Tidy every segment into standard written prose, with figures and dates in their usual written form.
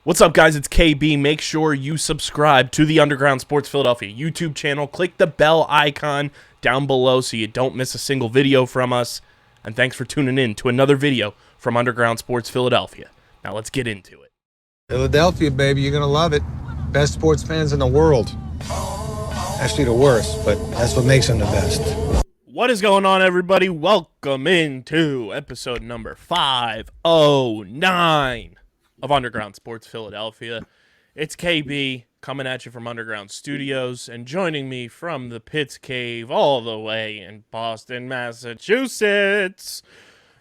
What's up, guys? It's KB. Make sure you subscribe to the Underground Sports Philadelphia YouTube channel. Click the bell icon down below so you don't miss a single video from us. And thanks for tuning in to another video from Underground Sports Philadelphia. Now let's get into it. Philadelphia, baby, you're gonna love it. Best sports fans in the world. Actually, the worst, but that's what makes them the best. What is going on, everybody? Welcome into episode number 509 of Underground Sports Philadelphia. It's KB coming at you from Underground Studios, and joining me from the Pitts Cave all the way in Boston, Massachusetts,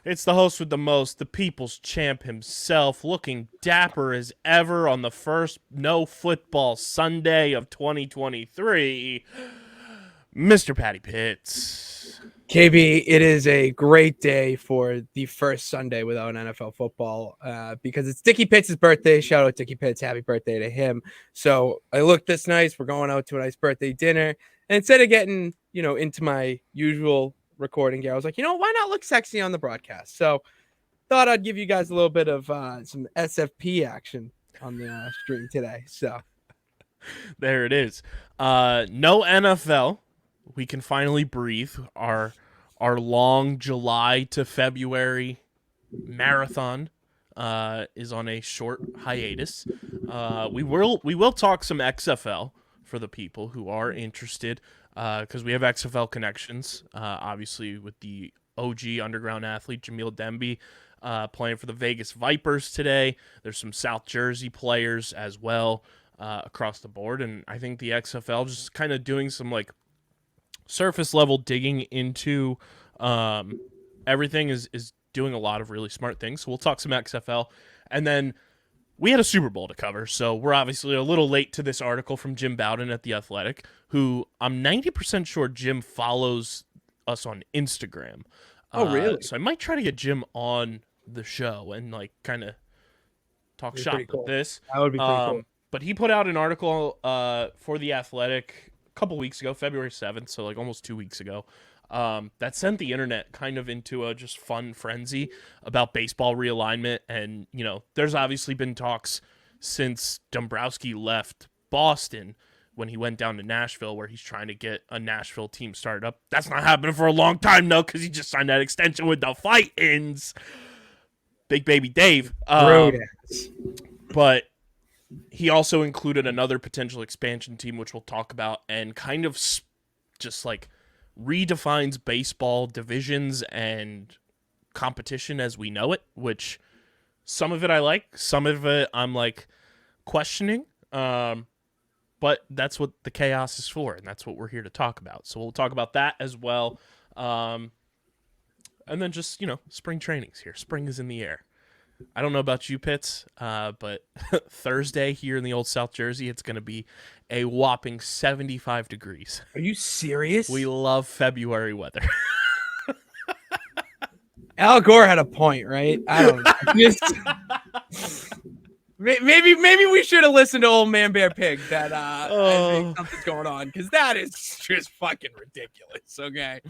it's the host with the most, the people's champ himself, looking dapper as ever on the first no football Sunday of 2023, Mr. Patty Pitts. KB, it is a great day for the first Sunday without NFL football because it's Dickie Pitts' birthday. Shout out Dickie Pitts. Happy birthday to him. So I look this nice. We're going out to a nice birthday dinner. And instead of getting, into my usual recording gear, I was like, why not look sexy on the broadcast? So thought I'd give you guys a little bit of some SFP action on the stream today. So there it is. No NFL. We can finally breathe. Our long July to February marathon is on a short hiatus. We will talk some XFL for the people who are interested, because we have XFL connections. Obviously, with the OG underground athlete Jamil Demby playing for the Vegas Vipers today. There's some South Jersey players as well across the board, and I think the XFL just kind of doing some surface level digging into everything is doing a lot of really smart things. So we'll talk some XFL, and then we had a Super Bowl to cover, so we're obviously a little late to this article from Jim Bowden at The Athletic, who I'm 90% sure Jim follows us on Instagram. Oh, really? So I might try to get Jim on the show and kind of talk shop with this. That would be pretty cool. But he put out an article for The Athletic couple weeks ago, February 7th, so almost 2 weeks ago, that sent the internet kind of into a just fun frenzy about baseball realignment. And, there's obviously been talks since Dombrowski left Boston when he went down to Nashville, where he's trying to get a Nashville team started up. That's not happening for a long time, though, because he just signed that extension with the Fightins. Big Baby Dave. But he also included another potential expansion team, which we'll talk about, and kind of just redefines baseball divisions and competition as we know it, which some of it I like, some of it I'm questioning. But that's what the chaos is for, and that's what we're here to talk about. So we'll talk about that as well. And then just, spring training's here. Spring is in the air. I don't know about you, Pitts, but Thursday here in the old South Jersey, it's going to be a whopping 75 degrees. Are you serious? We love February weather. Al Gore had a point, right? I don't know. Maybe we should have listened to Old Man Bear Pig that I think something's going on, because that is just fucking ridiculous. Okay.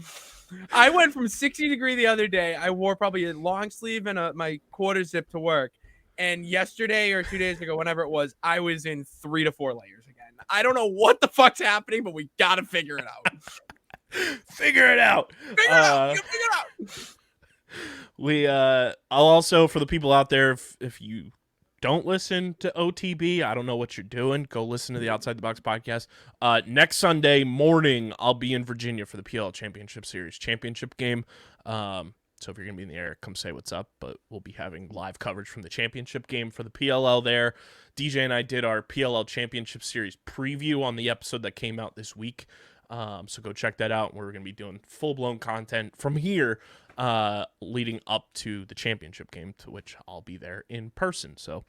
I went from 60 degree the other day. I wore probably a long sleeve and my quarter zip to work. And yesterday or 2 days ago, whenever it was, I was in 3 to 4 layers again. I don't know what the fuck's happening, but we got to figure it out. Figure it out. Figure it out. I'll also, for the people out there, if you don't listen to OTB, I don't know what you're doing. Go listen to the Outside the Box podcast. Next Sunday morning, I'll be in Virginia for the PLL Championship Series championship game. So if you're going to be in the air, come say what's up. But we'll be having live coverage from the championship game for the PLL there. DJ and I did our PLL Championship Series preview on the episode that came out this week. So go check that out. We're going to be doing full-blown content from here leading up to the championship game, to which I'll be there in person. So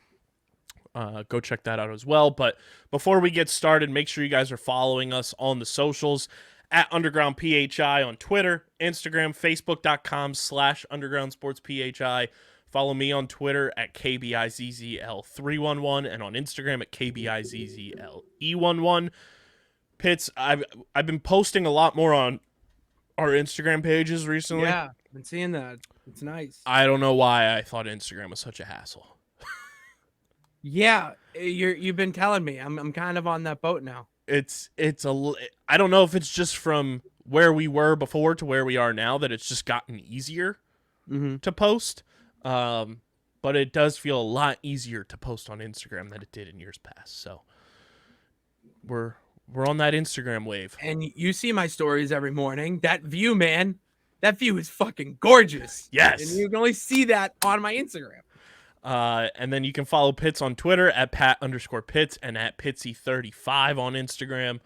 go check that out as well. But before we get started, make sure you guys are following us on the socials at Underground PHI on Twitter, Instagram, Facebook.com/Underground Sports PHI. Follow me on Twitter at KBIZZL311 and on Instagram at KBIZZLE11. Pitts, I've been posting a lot more on our Instagram pages recently. Yeah, I've been seeing that. It's nice. I don't know why I thought Instagram was such a hassle. Yeah, you've been telling me. I'm kind of on that boat now. I don't know if it's just from where we were before to where we are now that it's just gotten easier Mm-hmm. to post. Um, but it does feel a lot easier to post on Instagram than it did in years past. So we're we're on that Instagram wave. And you see my stories every morning. That view, man, that view is fucking gorgeous. And Yes. you can only see that on my Instagram. And then you can follow Pitts on Twitter at Pat_Pitts and at Pitsy35 on Instagram.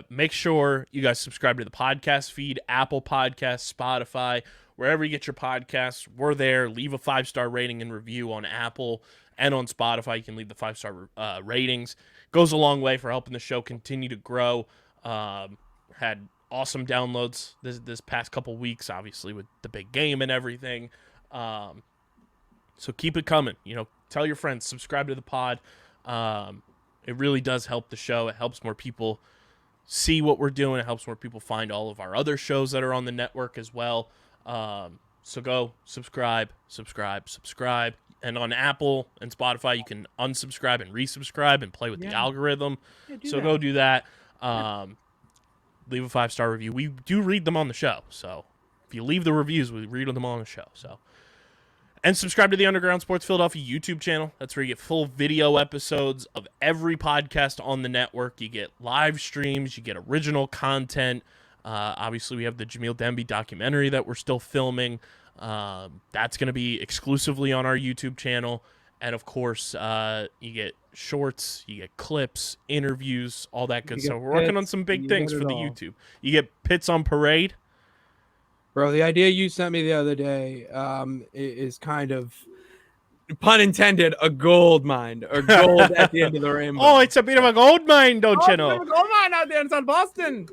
Make sure you guys subscribe to the podcast feed, Apple Podcasts, Spotify, wherever you get your podcasts. We're there. Leave a 5-star rating and review on Apple and on Spotify. You can leave the 5-star ratings. Goes a long way for helping the show continue to grow. Had awesome downloads this past couple weeks, obviously with the big game and everything. So keep it coming. Tell your friends, subscribe to the pod. It really does help the show. It helps more people see what we're doing. It helps more people find all of our other shows that are on the network as well. So go subscribe. And on Apple and Spotify, you can unsubscribe and resubscribe and play with the algorithm. Yeah, Go do that. Leave a 5-star review. We do read them on the show. So if you leave the reviews, we read them on the show. And subscribe to the Underground Sports Philadelphia YouTube channel. That's where you get full video episodes of every podcast on the network. You get live streams. You get original content. Obviously, we have the Jamil Demby documentary that we're still filming. That's going to be exclusively on our YouTube channel. And, of course, you get shorts, you get clips, interviews, all that good stuff. We're working on some big things for the YouTube. You get Pits on Parade. Bro, the idea you sent me the other day is kind of, pun intended, a gold mine or gold at the end of the rainbow. Oh, it's a bit of a gold mine, don't you know? It's a gold mine out there in South Boston.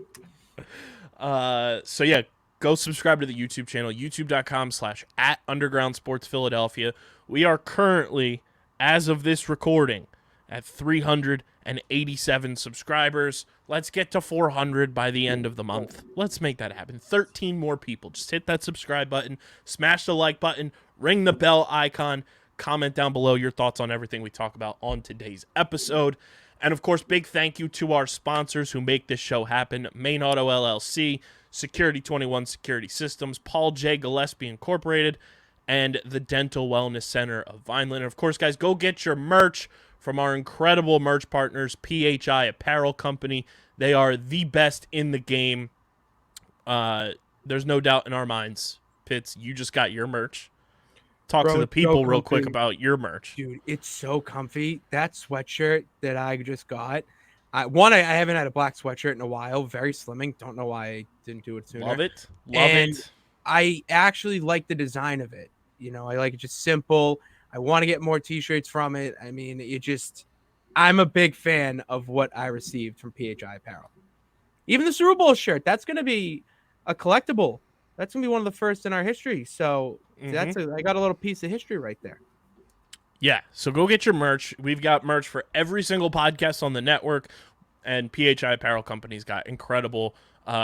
So yeah, go subscribe to the YouTube channel, youtube.com/@undergroundsportsphiladelphia. We are currently, as of this recording, at 387 subscribers. Let's get to 400 by the end of the month. Let's make that happen. 13 more people. Just hit that subscribe button, smash the like button, ring the bell icon, comment down below your thoughts on everything we talk about on today's episode. And, of course, big thank you to our sponsors who make this show happen. Main Auto LLC, Security 21 Security Systems, Paul J. Gillespie Incorporated, and the Dental Wellness Center of Vineland. And, of course, guys, go get your merch from our incredible merch partners, PHI Apparel Company. They are the best in the game. There's no doubt in our minds. Pitts, you just got your merch. Talk to the people real quick about your merch. Dude, it's so comfy. That sweatshirt that I just got. I haven't had a black sweatshirt in a while. Very slimming. Don't know why I didn't do it sooner. Love it. Love it. I actually like the design of it. I like it just simple. I want to get more t-shirts from it. I mean, I'm a big fan of what I received from PHI Apparel. Even the Super Bowl shirt, that's going to be a collectible. That's going to be one of the first in our history. So I got a little piece of history right there. Yeah, so go get your merch. We've got merch for every single podcast on the network, and PHI Apparel Company's got incredible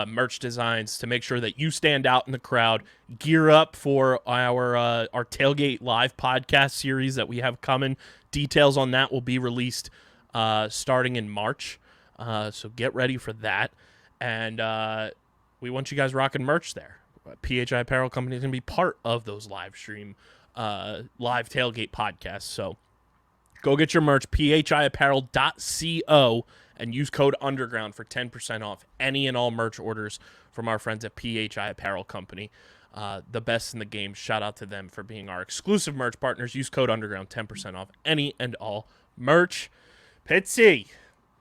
merch designs to make sure that you stand out in the crowd. Gear up for our Tailgate Live podcast series that we have coming. Details on that will be released starting in March, so get ready for that. And we want you guys rocking merch there. PHI Apparel Company is going to be part of those live tailgate podcasts. So go get your merch, phiapparel.co, and use code UNDERGROUND for 10% off any and all merch orders from our friends at PHI Apparel Company. The best in the game. Shout out to them for being our exclusive merch partners. Use code UNDERGROUND, 10% off any and all merch. Pitsy,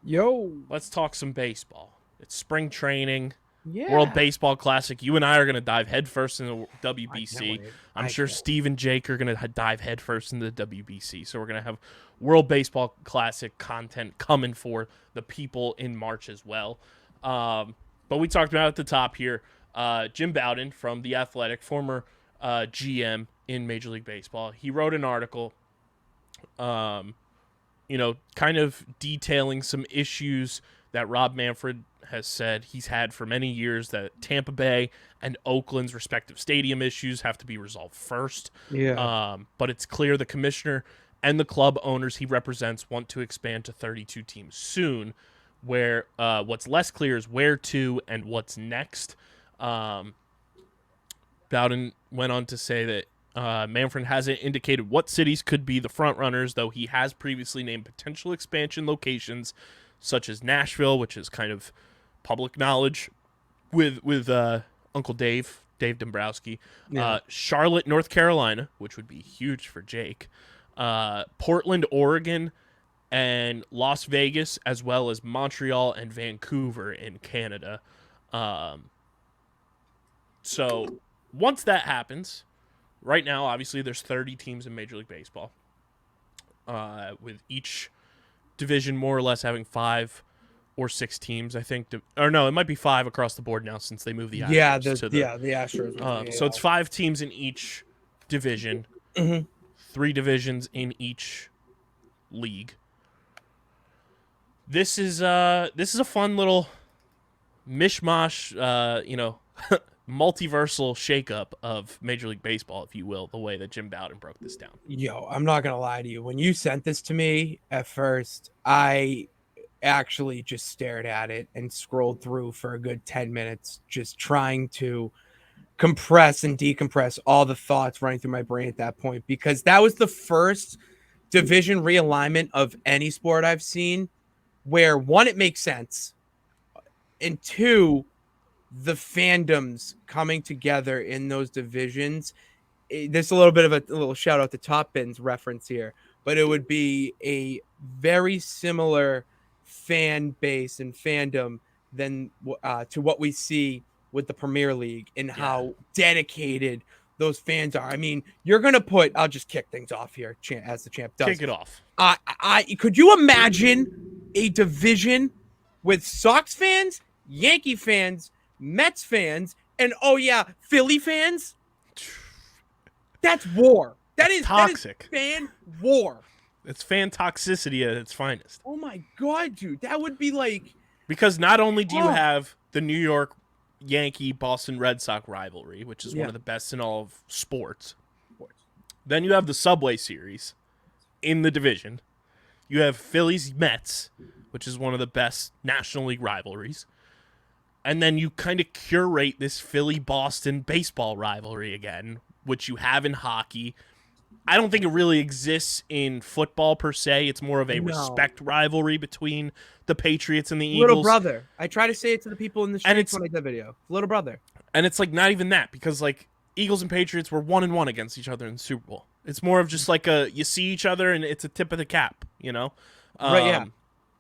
yo, let's talk some baseball. It's spring training. Yeah. World Baseball Classic. You and I are going to dive headfirst into the WBC. I'm sure Steve and Jake are going to dive headfirst into the WBC. So we're going to have World Baseball Classic content coming for the people in March as well. But we talked about at the top here, Jim Bowden from The Athletic, former GM in Major League Baseball. He wrote an article, kind of detailing some issues that Rob Manfred has said he's had for many years, that Tampa Bay and Oakland's respective stadium issues have to be resolved first. Yeah. But it's clear the commissioner and the club owners he represents want to expand to 32 teams soon. Where what's less clear is where to and what's next. Bowden went on to say that Manfred hasn't indicated what cities could be the front runners, though he has previously named potential expansion locations such as Nashville, which is kind of public knowledge with Uncle Dave Dombrowski, Charlotte, North Carolina, which would be huge for Jake, Portland, Oregon, and Las Vegas, as well as Montreal and Vancouver in Canada. So once that happens, right now, obviously, there's 30 teams in Major League Baseball, with each division more or less having 5 or 6 teams, I think. Or no, it might be 5 across the board now since they moved the Astros to the Astros. So it's 5 teams in each division, 3 divisions in each league. This is a fun little mishmash, multiversal shakeup of Major League Baseball, if you will, the way that Jim Bowden broke this down. Yo, I'm not gonna lie to you. When you sent this to me at first, I actually just stared at it and scrolled through for a good 10 minutes, just trying to compress and decompress all the thoughts running through my brain at that point, because that was the first division realignment of any sport I've seen where, one, it makes sense, and 2, the fandoms coming together in those divisions. There's a little bit of a little shout out to Top Bins reference here, but it would be a very similar fan base and fandom than to what we see with the Premier League and how dedicated those fans are. I mean, you're going to put, I'll just kick things off here as the champ does. Kick it off. Could you imagine a division with Sox fans, Yankee fans, Mets fans, and Philly fans? That's war. That's toxic. That is fan war. It's fan toxicity at its finest. Oh my god, dude. That would be like, because not only do you have the New York Yankee Boston Red Sox rivalry, which is one of the best in all of sports. Then you have the Subway Series in the division. You have Phillies Mets, which is one of the best National League rivalries. And then you kind of curate this Philly-Boston baseball rivalry again, which you have in hockey. I don't think it really exists in football per se. It's more of a respect rivalry between the Patriots and the Eagles. Little brother. I try to say it to the people in the streets when I do the video. Little brother. And it's like not even that, because like Eagles and Patriots were 1-1 against each other in the Super Bowl. It's more of just like you see each other and it's a tip of the cap, you know? Right, yeah.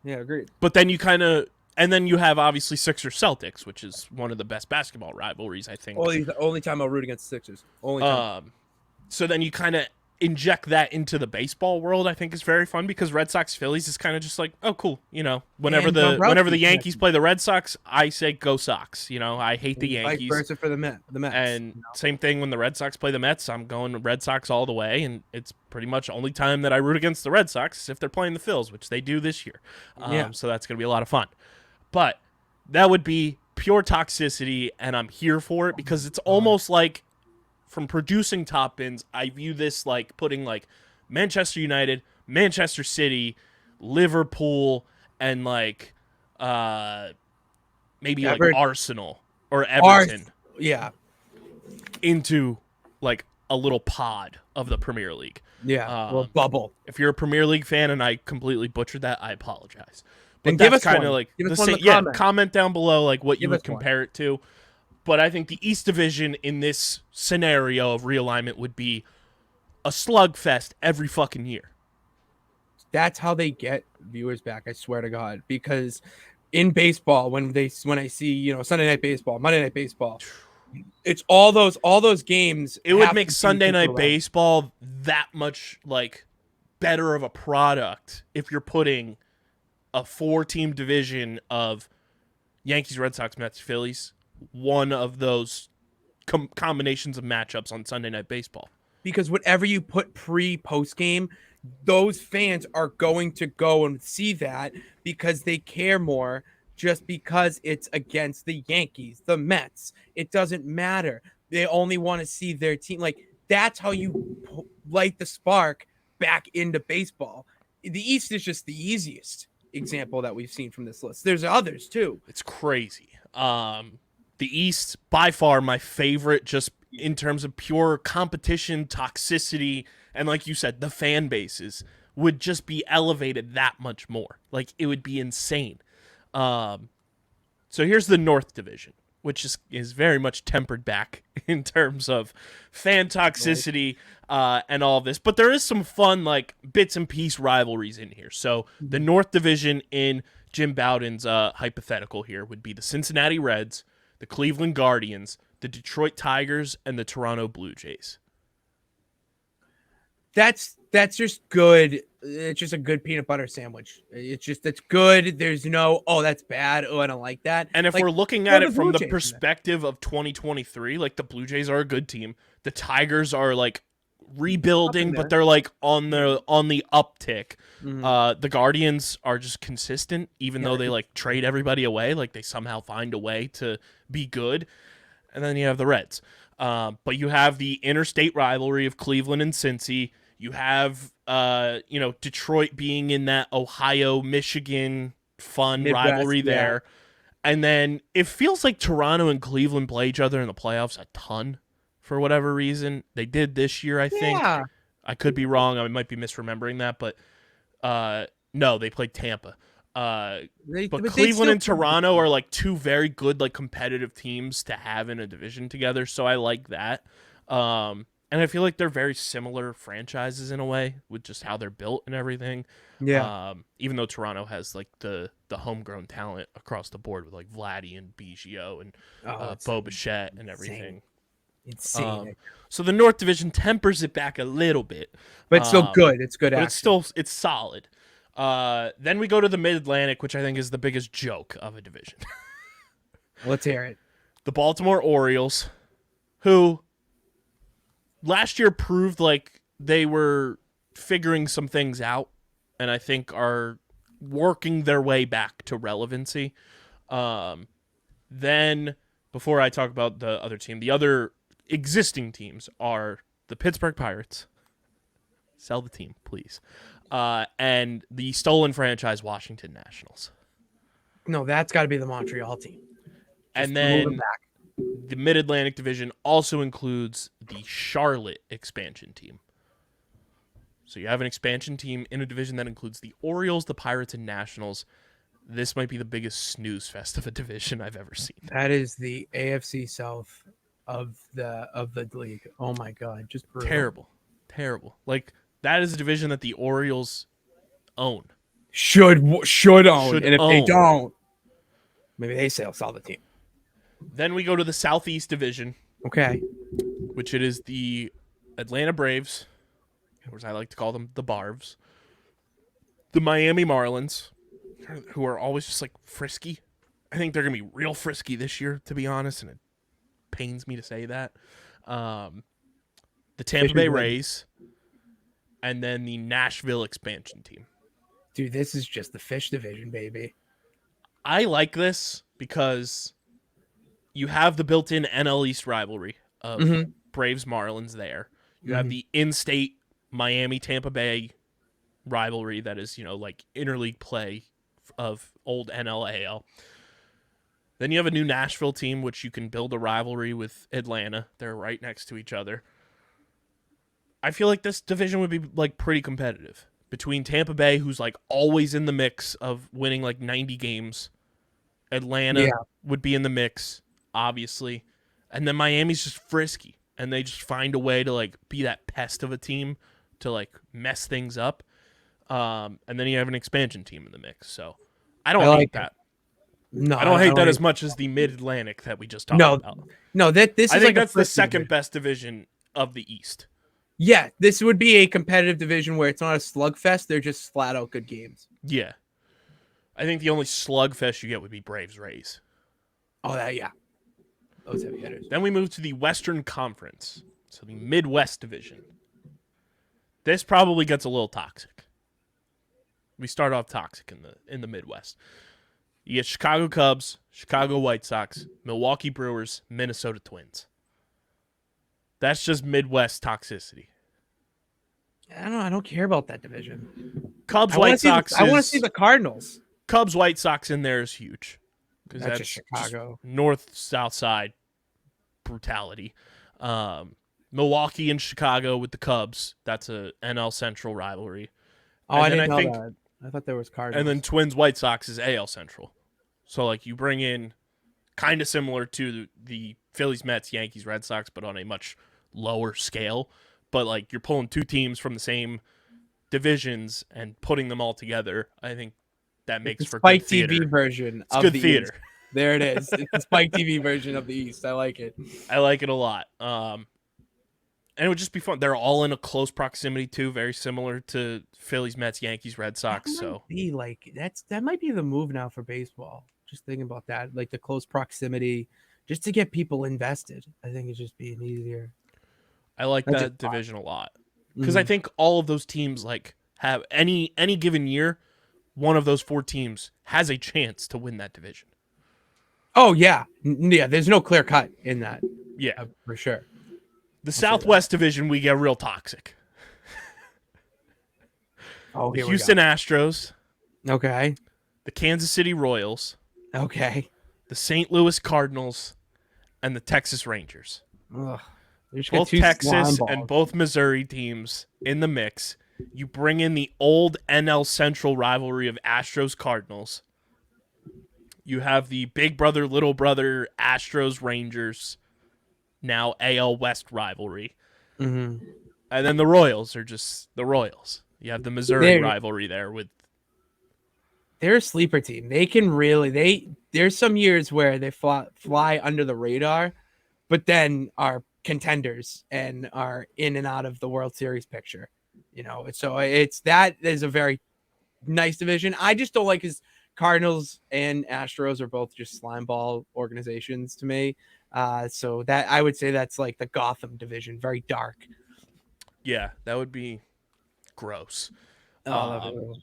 Yeah, agreed. But then you kind of... And then you have, obviously, Sixers-Celtics, which is one of the best basketball rivalries, I think. Only time I'll root against the Sixers. Only time. So then you kind of inject that into the baseball world, I think is very fun, because Red Sox-Phillies is kind of just like, oh, cool. You know, whenever the Yankees play the Red Sox, I say go Sox. You know, I hate the Yankees. Vice versa for the Mets. And same thing when the Red Sox play the Mets, I'm going Red Sox all the way, and it's pretty much only time that I root against the Red Sox is if they're playing the Phils, which they do this year. So that's going to be a lot of fun. But that would be pure toxicity, and I'm here for it, because it's almost like, from producing Top Bins, I view this like putting like Manchester United, Manchester City, Liverpool, and like maybe like Arsenal or Everton into like a little pod of the Premier League. Yeah, a little bubble. If you're a Premier League fan and I completely butchered that, I apologize. But give that's us kind of like comment down below like what you would compare it to. But I think the East Division in this scenario of realignment would be a slugfest every fucking year. That's how they get viewers back, I swear to God. Because in baseball, when I see, Sunday Night Baseball, Monday Night Baseball, it's all those games. It would make Sunday Night Baseball that much like better of a product if you're putting a 4-team division of Yankees, Red Sox, Mets, Phillies, one of those combinations of matchups on Sunday Night Baseball. Because whatever you put post game, those fans are going to go and see that because they care more, just because it's against the Yankees, the Mets. It doesn't matter. They only want to see their team. Like, that's how you light the spark back into baseball. The East is just the easiest example that we've seen from this list. There's others too. It's crazy. The East, by far my favorite, just in terms of pure competition, toxicity, and like you said, the fan bases would just be elevated that much more. Like, it would be insane. So here's the North Division, which is very much tempered back in terms of fan toxicity and all of this. But there is some fun, like, bits and piece rivalries in here. So the North Division in Jim Bowden's hypothetical here would be the Cincinnati Reds, the Cleveland Guardians, the Detroit Tigers, and the Toronto Blue Jays. That's just good. It's just a good peanut butter sandwich. It's good. There's no, oh, that's bad. Oh, I don't like that. And if like, we're looking at it from the perspective of 2023, like, the Blue Jays are a good team. The Tigers are, like, rebuilding, but they're, like, on the uptick. Mm-hmm. The Guardians are just consistent, even though they, like, trade everybody away. Like, they somehow find a way to be good. And then you have the Reds. But you have the interstate rivalry of Cleveland and Cincy. You have, Detroit being in that Ohio-Michigan fun Midwest, rivalry there. And then it feels like Toronto and Cleveland play each other in the playoffs a ton for whatever reason. They did this year, I think. Yeah. I could be wrong. I might be misremembering that. But, no, they played Tampa. But Cleveland and Toronto are, like, two very good, like, competitive teams to have in a division together. So I like that. And I feel like they're very similar franchises in a way with just how they're built and everything. Yeah. Even though Toronto has, like, the homegrown talent across the board with, like, Vladdy and Biggio and Bo Bichette and everything. Insane. So the North Division tempers it back a little bit. But it's still good. It's good. But it's solid. Then we go to the Mid-Atlantic, which I think is the biggest joke of a division. Let's hear it. The Baltimore Orioles, who last year proved like they were figuring some things out, and I think are working their way back to relevancy. Then, before I talk about the other team, the other existing teams are the Pittsburgh Pirates. Sell the team, please. And the stolen franchise Washington Nationals. No, that's got to be the Montreal team. And then the Mid-Atlantic Division also includes the Charlotte expansion team. So you have an expansion team in a division that includes the Orioles, the Pirates, and Nationals. This might be the biggest snooze fest of a division I've ever seen. That is the AFC South of the league. Oh my God, just brutal. Terrible. Like, that is a division that the Orioles own. Should own. And if they don't, maybe they sell the team. Then we go to the Southeast Division. Okay. Which it is the Atlanta Braves, or as I like to call them, the Barves. The Miami Marlins, who are always just, like, frisky. I think they're going to be real frisky this year, to be honest, and it pains me to say that. The Tampa Bay Rays, and then the Nashville expansion team. Dude, this is just the fish division, baby. I like this because you have the built-in NL East rivalry of Braves Marlins there. You have the in-state Miami Tampa Bay rivalry that is, like, interleague play of old NL-AL. Then you have a new Nashville team, which you can build a rivalry with Atlanta. They're right next to each other. I feel like this division would be, like, pretty competitive between Tampa Bay, who's, like, always in the mix of winning, like, 90 games. Atlanta would be in the mix, obviously. And then Miami's just frisky, and they just find a way to, like, be that pest of a team to, like, mess things up. And then you have an expansion team in the mix. So I don't hate that. No, I don't hate that as much as the Mid-Atlantic that we just talked about. No, I think that's the second best division of the East. Yeah, this would be a competitive division where it's not a slugfest. They're just flat out good games. Yeah. I think the only slugfest you get would be Braves Rays. Oh, yeah. Those heavy hitters. Then we move to the Western Conference. So the Midwest Division. This probably gets a little toxic. We start off toxic in the Midwest. You get Chicago Cubs, Chicago White Sox, Milwaukee Brewers, Minnesota Twins. That's just Midwest toxicity. I don't know. I don't care about that division. Cubs I want to White see. Sox I want to is see the Cardinals. Cubs White Sox in there is huge because That's that's just Chicago. north south side brutality. Milwaukee and Chicago with the Cubs, that's a NL Central rivalry. Oh, And I then didn't I know think that. I thought there was and then Cardinals. Twins White Sox is AL Central. So like you bring in kind of similar to the Phillies Mets Yankees Red Sox but on a much lower scale, but like you're pulling two teams from the same divisions and putting them all together. I think that It's makes the for good Spike theater. TV version It's of good the East. theater. There it is. It's the Spike TV version of the East. I like it. I like it a lot. And it would just be fun. They're all in a close proximity too, very similar to Phillies, Mets, Yankees, Red That Sox. might So be like that might be the move now for baseball. Just thinking about that, like the close proximity, just to get people invested. I think it's just being easier. I like That's just that division a lot because I Mhm. think all of those teams like have any given year, one of those four teams has a chance to win that division. Oh yeah, yeah. There's no clear cut in that Yeah, for sure. the say that. Southwest Division we get real toxic. Oh, The here Houston we Astros, go. Okay, the Kansas City Royals, okay. the St. Louis Cardinals, and the Texas Rangers. Ugh. They just got Both two slime Texas and balls. both Missouri teams in the mix. You bring in the old NL Central rivalry of Astros Cardinals. You have the big brother, little brother Astros Rangers, now AL West rivalry. Mhm. And then the Royals are just the Royals. You have the Missouri rivalry there with They're a sleeper team. They can really there's some years where they fly under the radar, but then are contenders and are in and out of the World Series picture. So it's that is a very nice division. I just don't like his Cardinals and Astros are both just slime ball organizations to me. So that I would say that's like the Gotham division, very dark. yeah, that would be gross. Oh,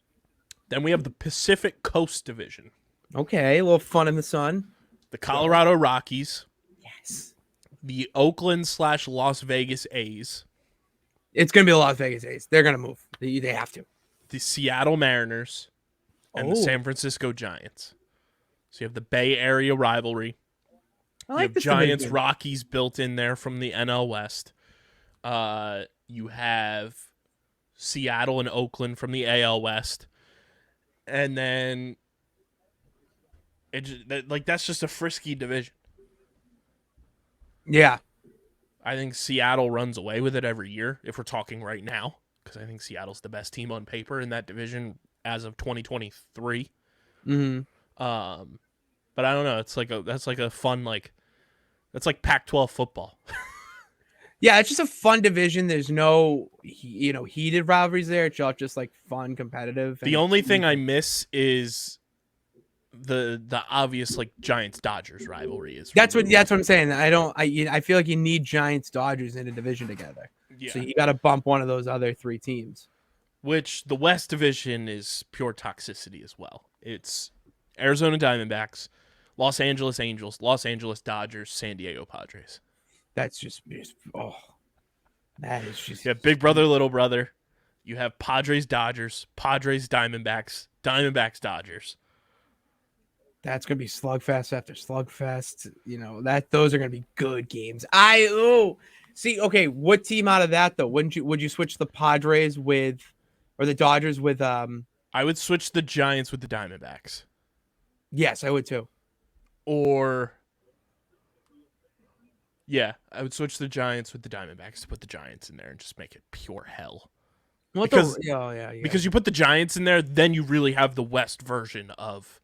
Then we have the Pacific Coast Division. okay, a little fun in the sun. The Colorado Rockies, Yes, the Oakland/Las Vegas A's, it's gonna be the Las Vegas A's. They're gonna move. They have to. the Seattle Mariners, and the Oh. San Francisco Giants. So you have the Bay Area rivalry. I You like have this Giants division. Rockies built in there from the NL West. You have Seattle and Oakland from the AL West, and then that's just a frisky division. Yeah. I think Seattle runs away with it every year if we're talking right now, because I think Seattle's the best team on paper in that division as of 2023. Mm-hmm. But I don't know. That's like a fun that's like Pac-12 football. Yeah, it's just a fun division. There's no, heated rivalries there. It's all just like fun, competitive. The only thing I miss is the obvious like Giants Dodgers rivalry is. that's what I'm saying. I feel like you need Giants Dodgers in a division together. Yeah. So you got to bump one of those other three teams. Which the West Division is pure toxicity as well. It's Arizona Diamondbacks, Los Angeles Angels, Los Angeles Dodgers, San Diego Padres. That is just. You have big brother, little brother. You have Padres Dodgers, Padres Diamondbacks, Diamondbacks Dodgers. That's gonna be slugfest after slugfest. Those are gonna be good games. See. Okay, what team out of that though? Would you switch the Padres with, or the Dodgers with? I would switch the Giants with the Diamondbacks. Yes, I would too. Or yeah, I would switch the Giants with the Diamondbacks to put the Giants in there and just make it pure hell. Because you put the Giants in there, then you really have the West version of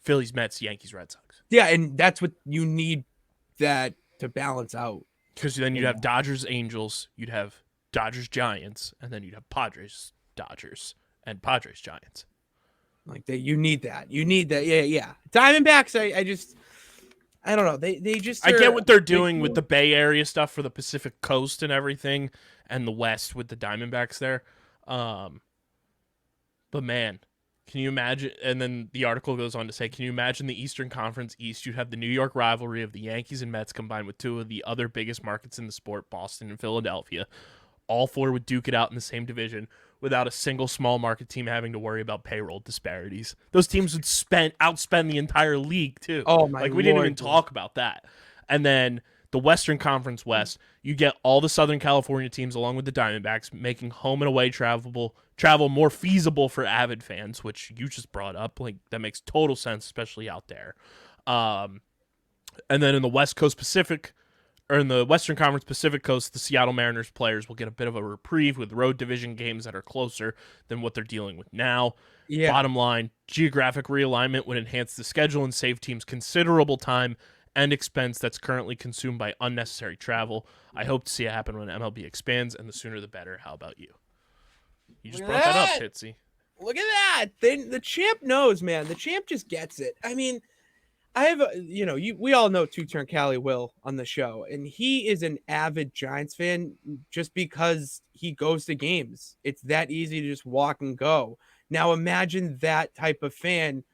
Phillies, Mets, Yankees, Red Sox. Yeah, and that's what you need that to balance out. Because then you'd have Dodgers, Angels, you'd have Dodgers, Giants, and then you'd have Padres, Dodgers, and Padres, Giants. Like you need that. You need that. Yeah. Diamondbacks. I don't know. They just. I get what they're doing with the Bay Area stuff for the Pacific Coast and everything, and the West with the Diamondbacks there. But man, can you imagine? And then the article goes on to say, can you imagine the Eastern Conference East? You'd have the New York rivalry of the Yankees and Mets combined with two of the other biggest markets in the sport, Boston and Philadelphia. all four would duke it out in the same division without a single small market team having to worry about payroll disparities. Those teams would outspend the entire league too. Oh my Like we didn't Lord, even dude. talk about that. And then the Western Conference West, you get all the Southern California teams along with the Diamondbacks making home and away travel more feasible for avid fans, which you just brought up. Like that makes total sense, especially out there. And then in the West Coast Pacific, or in the Western Conference Pacific Coast, the Seattle Mariners players will get a bit of a reprieve with road division games that are closer than what they're dealing with now. Yeah. Bottom line, geographic realignment would enhance the schedule and save teams considerable time and expense that's currently consumed by unnecessary travel. I hope to see it happen when MLB expands, and the sooner the better. How about you? You just Look brought at that up, that. Pitsy. Look at that. The champ knows, man. The champ just gets it. I mean, we all know two-turn Cali Will on the show, and he is an avid Giants fan just because he goes to games. It's that easy to just walk and go. Now imagine that type of fan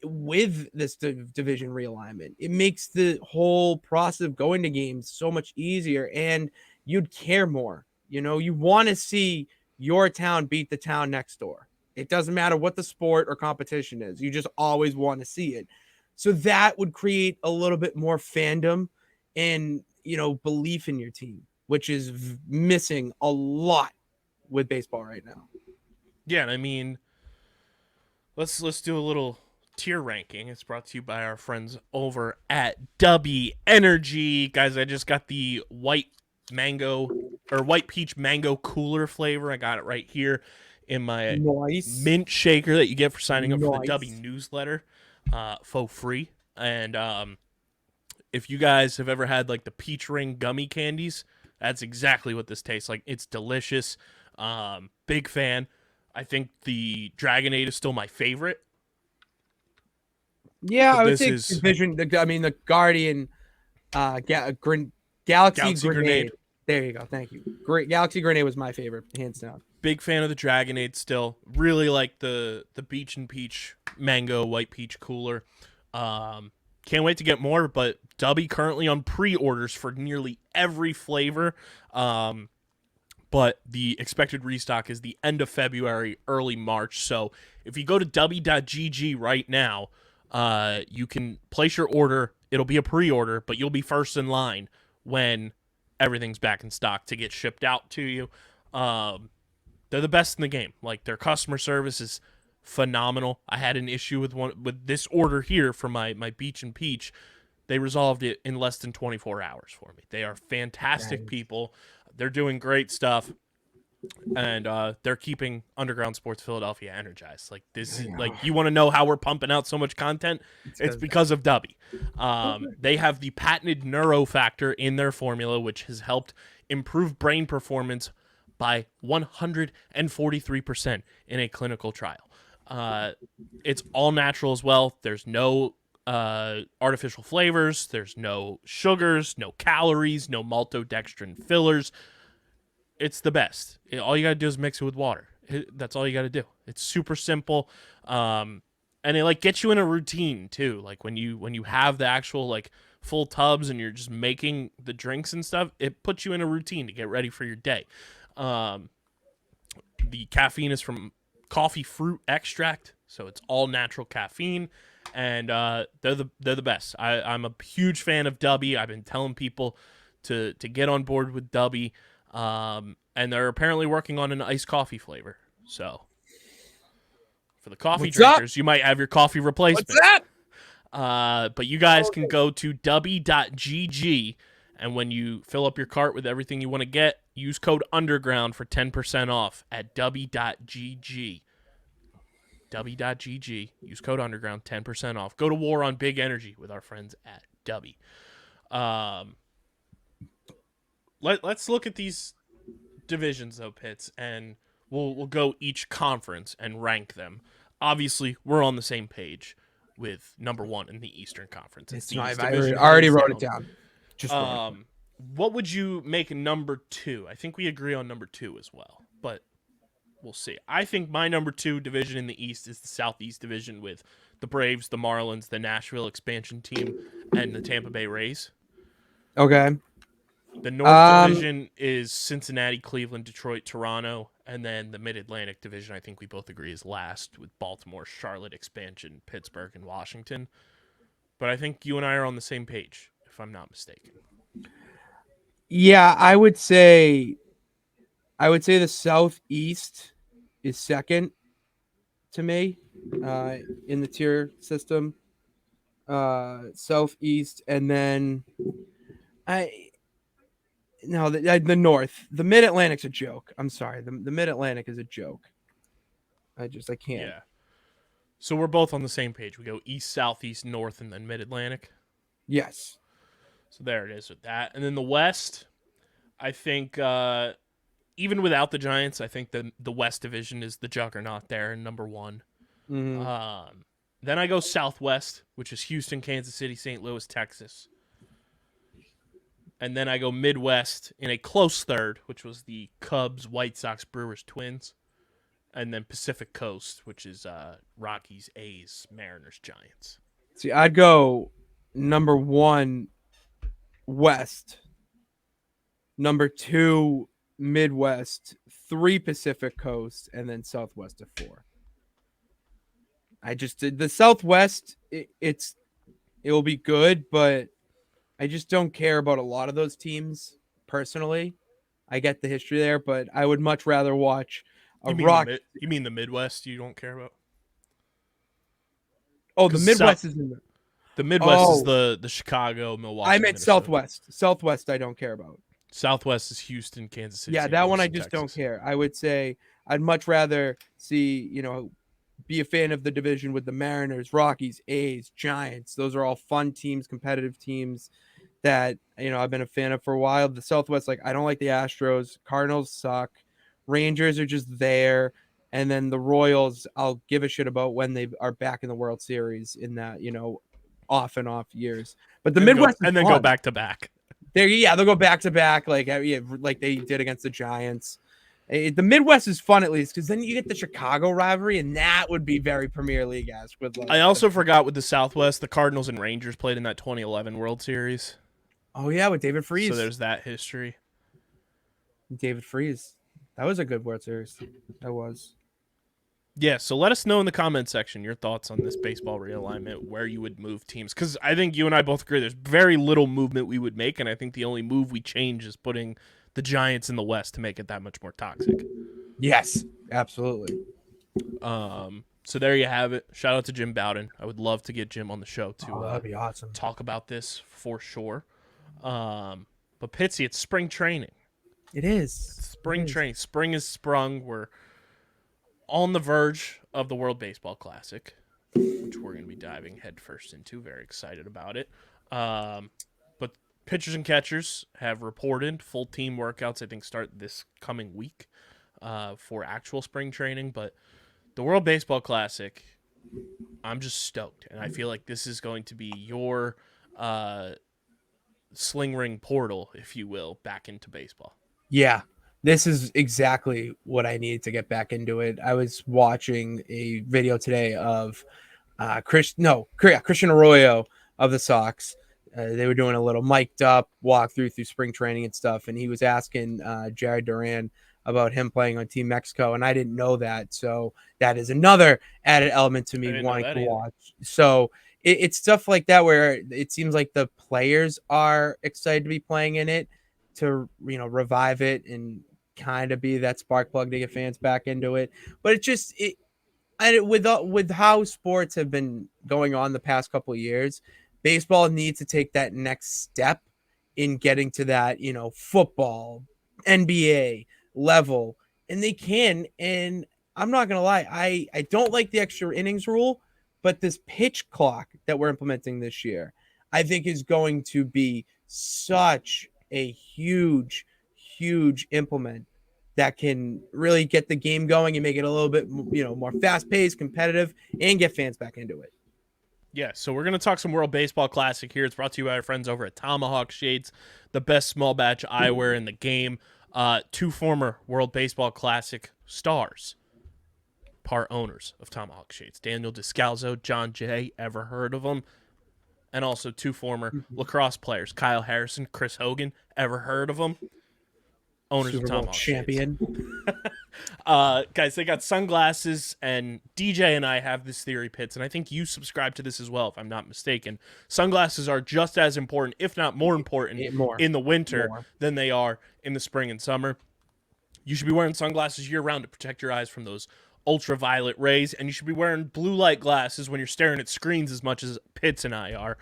with this division realignment. It makes the whole process of going to games so much easier, and you'd care more. You want to see your town beat the town next door. It doesn't matter what the sport or competition is. You just always want to see it. So that would create a little bit more fandom and, belief in your team, which is missing a lot with baseball right now. Yeah, and I mean, let's do a little tier ranking. It's brought to you by our friends over at Dubby Energy. Guys, I just got the white peach mango cooler flavor. I got it right here in my Nice. mint shaker that you get for signing up for the Nice. Dubby newsletter for free. And if you guys have ever had like the peach ring gummy candies, that's exactly what this tastes like. It's delicious. Big fan. I think the Dragonade is still my favorite. Yeah, But I would this say is- Vision. The Guardian, Galaxy Grenade. Grenade. There you go. Thank you. Great. Galaxy Grenade was my favorite, hands down. Big fan of the Dragonade still. Really like the Beach and Peach Mango White Peach Cooler. Can't wait to get more, but Dubby currently on pre-orders for nearly every flavor. But the expected restock is the end of February, early March. So if you go to dubby.gg right now, you can place your order. It'll be a pre-order, but you'll be first in line when everything's back in stock to get shipped out to you. They're the best in the game. Like, their customer service is phenomenal. I had an issue with this order here for my Beach and Peach. They resolved it in less than 24 hours for me. They are fantastic people. They're doing great stuff, and they're keeping Underground Sports Philadelphia energized. Like, this is like, you want to know how we're pumping out so much content? It's because of Dubby. They have the patented neuro factor in their formula, which has helped improve brain performance by 143% in a clinical trial. It's all natural as well. There's no artificial flavors. There's no sugars, no calories, no maltodextrin fillers. It's the best. All you got to do is mix it with water. That's all you got to do. It's super simple. And it like gets you in a routine too. Like when you have the actual like full tubs and you're just making the drinks and stuff, it puts you in a routine to get ready for your day. The caffeine is from coffee fruit extract, so it's all natural caffeine, and they're the best. I'm a huge fan of Dubby. I've been telling people to get on board with Dubby, and they're apparently working on an iced coffee flavor. So for the coffee drinkers, you might have your coffee replacement. What's that? But you guys can go to dubby.gg, and when you fill up your cart with everything you want to get, use code UNDERGROUND for 10% off at dubby.gg. Dubby.gg. Use code UNDERGROUND, 10% off. Go to war on big energy with our friends at Dubby. Let's look at these divisions, though, Pitts, and we'll go each conference and rank them. Obviously, we're on the same page with number one in the Eastern Conference. It's the not, East I Division, already hands wrote it down. Just wrote it. What would you make number two? I think we agree on number two as well, but we'll see. I think my number two division in the East is the Southeast Division with the Braves, the Marlins, the Nashville expansion team, and the Tampa Bay Rays. Okay. The North Division is Cincinnati, Cleveland, Detroit, Toronto, and then the Mid-Atlantic Division, I think we both agree, is last with Baltimore, Charlotte expansion, Pittsburgh, and Washington. But I think you and I are on the same page, if I'm not mistaken. Yeah, I would say the Southeast is second to me in the tier system. Southeast, and then I no the North. The Mid Atlantic's a joke. I'm sorry. The Mid Atlantic is a joke. I can't. Yeah. So we're both on the same page. We go east, south, east, north, and then Mid-Atlantic. Yes. So there it is with that. And then the West, I think even without the Giants, I think the West Division is the juggernaut there and number one. Mm-hmm. Then I go Southwest, which is Houston, Kansas City, St. Louis, Texas. And then I go Midwest in a close third, which was the Cubs, White Sox, Brewers, Twins. And then Pacific Coast, which is Rockies, A's, Mariners, Giants. See, I'd go number 1 West, number 2 Midwest, 3 Pacific Coast, and then Southwest at 4. I just did the Southwest. It will be good, but I just don't care about a lot of those teams personally. I get the history there, but I would much rather watch You mean the Midwest you don't care about? Oh, the Midwest is in there. The Midwest is the Chicago, Milwaukee. I meant Minnesota. Southwest. Southwest I don't care about. Southwest is Houston, Kansas City. Yeah, St. that Louis, one I and just Texas. don't care. I would say I'd much rather see, be a fan of the division with the Mariners, Rockies, A's, Giants. Those are all fun teams, competitive teams that, I've been a fan of for a while. The Southwest, I don't like the Astros. Cardinals suck. Rangers are just there. And then the Royals, I'll give a shit about when they are back in the World Series in that, off and off years. But the Midwest is and then fun. go back to back. They'll go back to back like they did against the Giants. The Midwest is fun at least because then you get the Chicago rivalry, and that would be very Premier League-esque. I also forgot with the Southwest, the Cardinals and Rangers played in that 2011 World Series. Oh yeah, with David Freese. So there's that history. David Freese. That was a good World Series. That was. Yeah, so let us know in the comment section your thoughts on this baseball realignment, where you would move teams. Because I think you and I both agree there's very little movement we would make, and I think the only move we change is putting the Giants in the West to make it that much more toxic. Yes, absolutely. So there you have it. Shout out to Jim Bowden. I would love to get Jim on the show to that'd be awesome. Talk about this for sure. But Pitsy, it's spring training. It is. Spring training. Spring is sprung. We're on the verge of the World Baseball Classic, which we're going to be diving headfirst into. Very excited about it. But pitchers and catchers have reported full team workouts, I think, start this coming week for actual spring training. But the World Baseball Classic, I'm just stoked. And I feel like this is going to be your sling ring portal, if you will, back into baseball. Yeah. This is exactly what I needed to get back into it. I was watching a video today of Christian Arroyo of the Sox. They were doing a little mic'd up walkthrough through spring training and stuff, and he was asking Jared Duran about him playing on Team Mexico, and I didn't know that. So that is another added element to me wanting to watch. So it's stuff like that where it seems like the players are excited to be playing in it to, revive it and kind of be that spark plug to get fans back into it. But with how sports have been going on the past couple of years, baseball needs to take that next step in getting to that, football, NBA level, and they can. And I'm not gonna lie, I don't like the extra innings rule, but this pitch clock that we're implementing this year, I think is going to be such a huge implement that can really get the game going and make it a little bit, more fast-paced, competitive, and get fans back into it. Yeah, so we're going to talk some World Baseball Classic here. It's brought to you by our friends over at Tomahawk Shades, the best small batch eyewear in the game. 2 former World Baseball Classic stars, part owners of Tomahawk Shades. Daniel Descalzo, John Jay, ever heard of them? and also 2 former lacrosse players, Kyle Harrison, Chris Hogan. Ever heard of them? Owners Super of Bowl Tomahawk champion. Guys, they got sunglasses, and DJ and I have this theory, Pitts, and I think you subscribe to this as well, if I'm not mistaken. Sunglasses are just as important, if not more important, in the winter than they are in the spring and summer. You should be wearing sunglasses year-round to protect your eyes from those ultraviolet rays, and you should be wearing blue light glasses when you're staring at screens as much as Pitts and I are,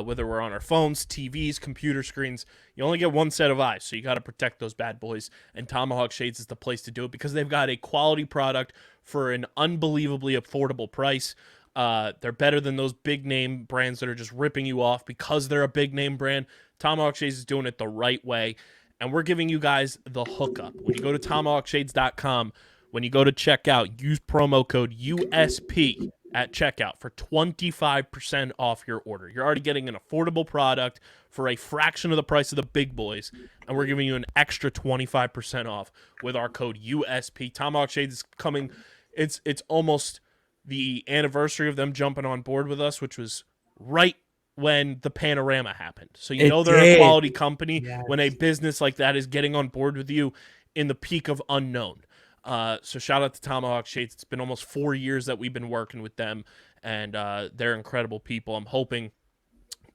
whether we're on our phones, TVs, computer screens. You only get one set of eyes, so you got to protect those bad boys, and Tomahawk Shades is the place to do it because they've got a quality product for an unbelievably affordable price. They're better than those big-name brands that are just ripping you off because they're a big-name brand. Tomahawk Shades is doing it the right way, and we're giving you guys the hookup. When you go to tomahawkshades.com, when you go to checkout, use promo code USP at checkout for 25% off your order. You're already getting an affordable product for a fraction of the price of the big boys, and we're giving you an extra 25% off with our code USP. Tomahawk Shades is coming. It's almost the anniversary of them jumping on board with us, which was right when the panorama happened. So they're a quality company when a business like that is getting on board with you in the peak of unknown. So shout out to Tomahawk Shades. It's been almost 4 years that we've been working with them, and they're incredible people. I'm hoping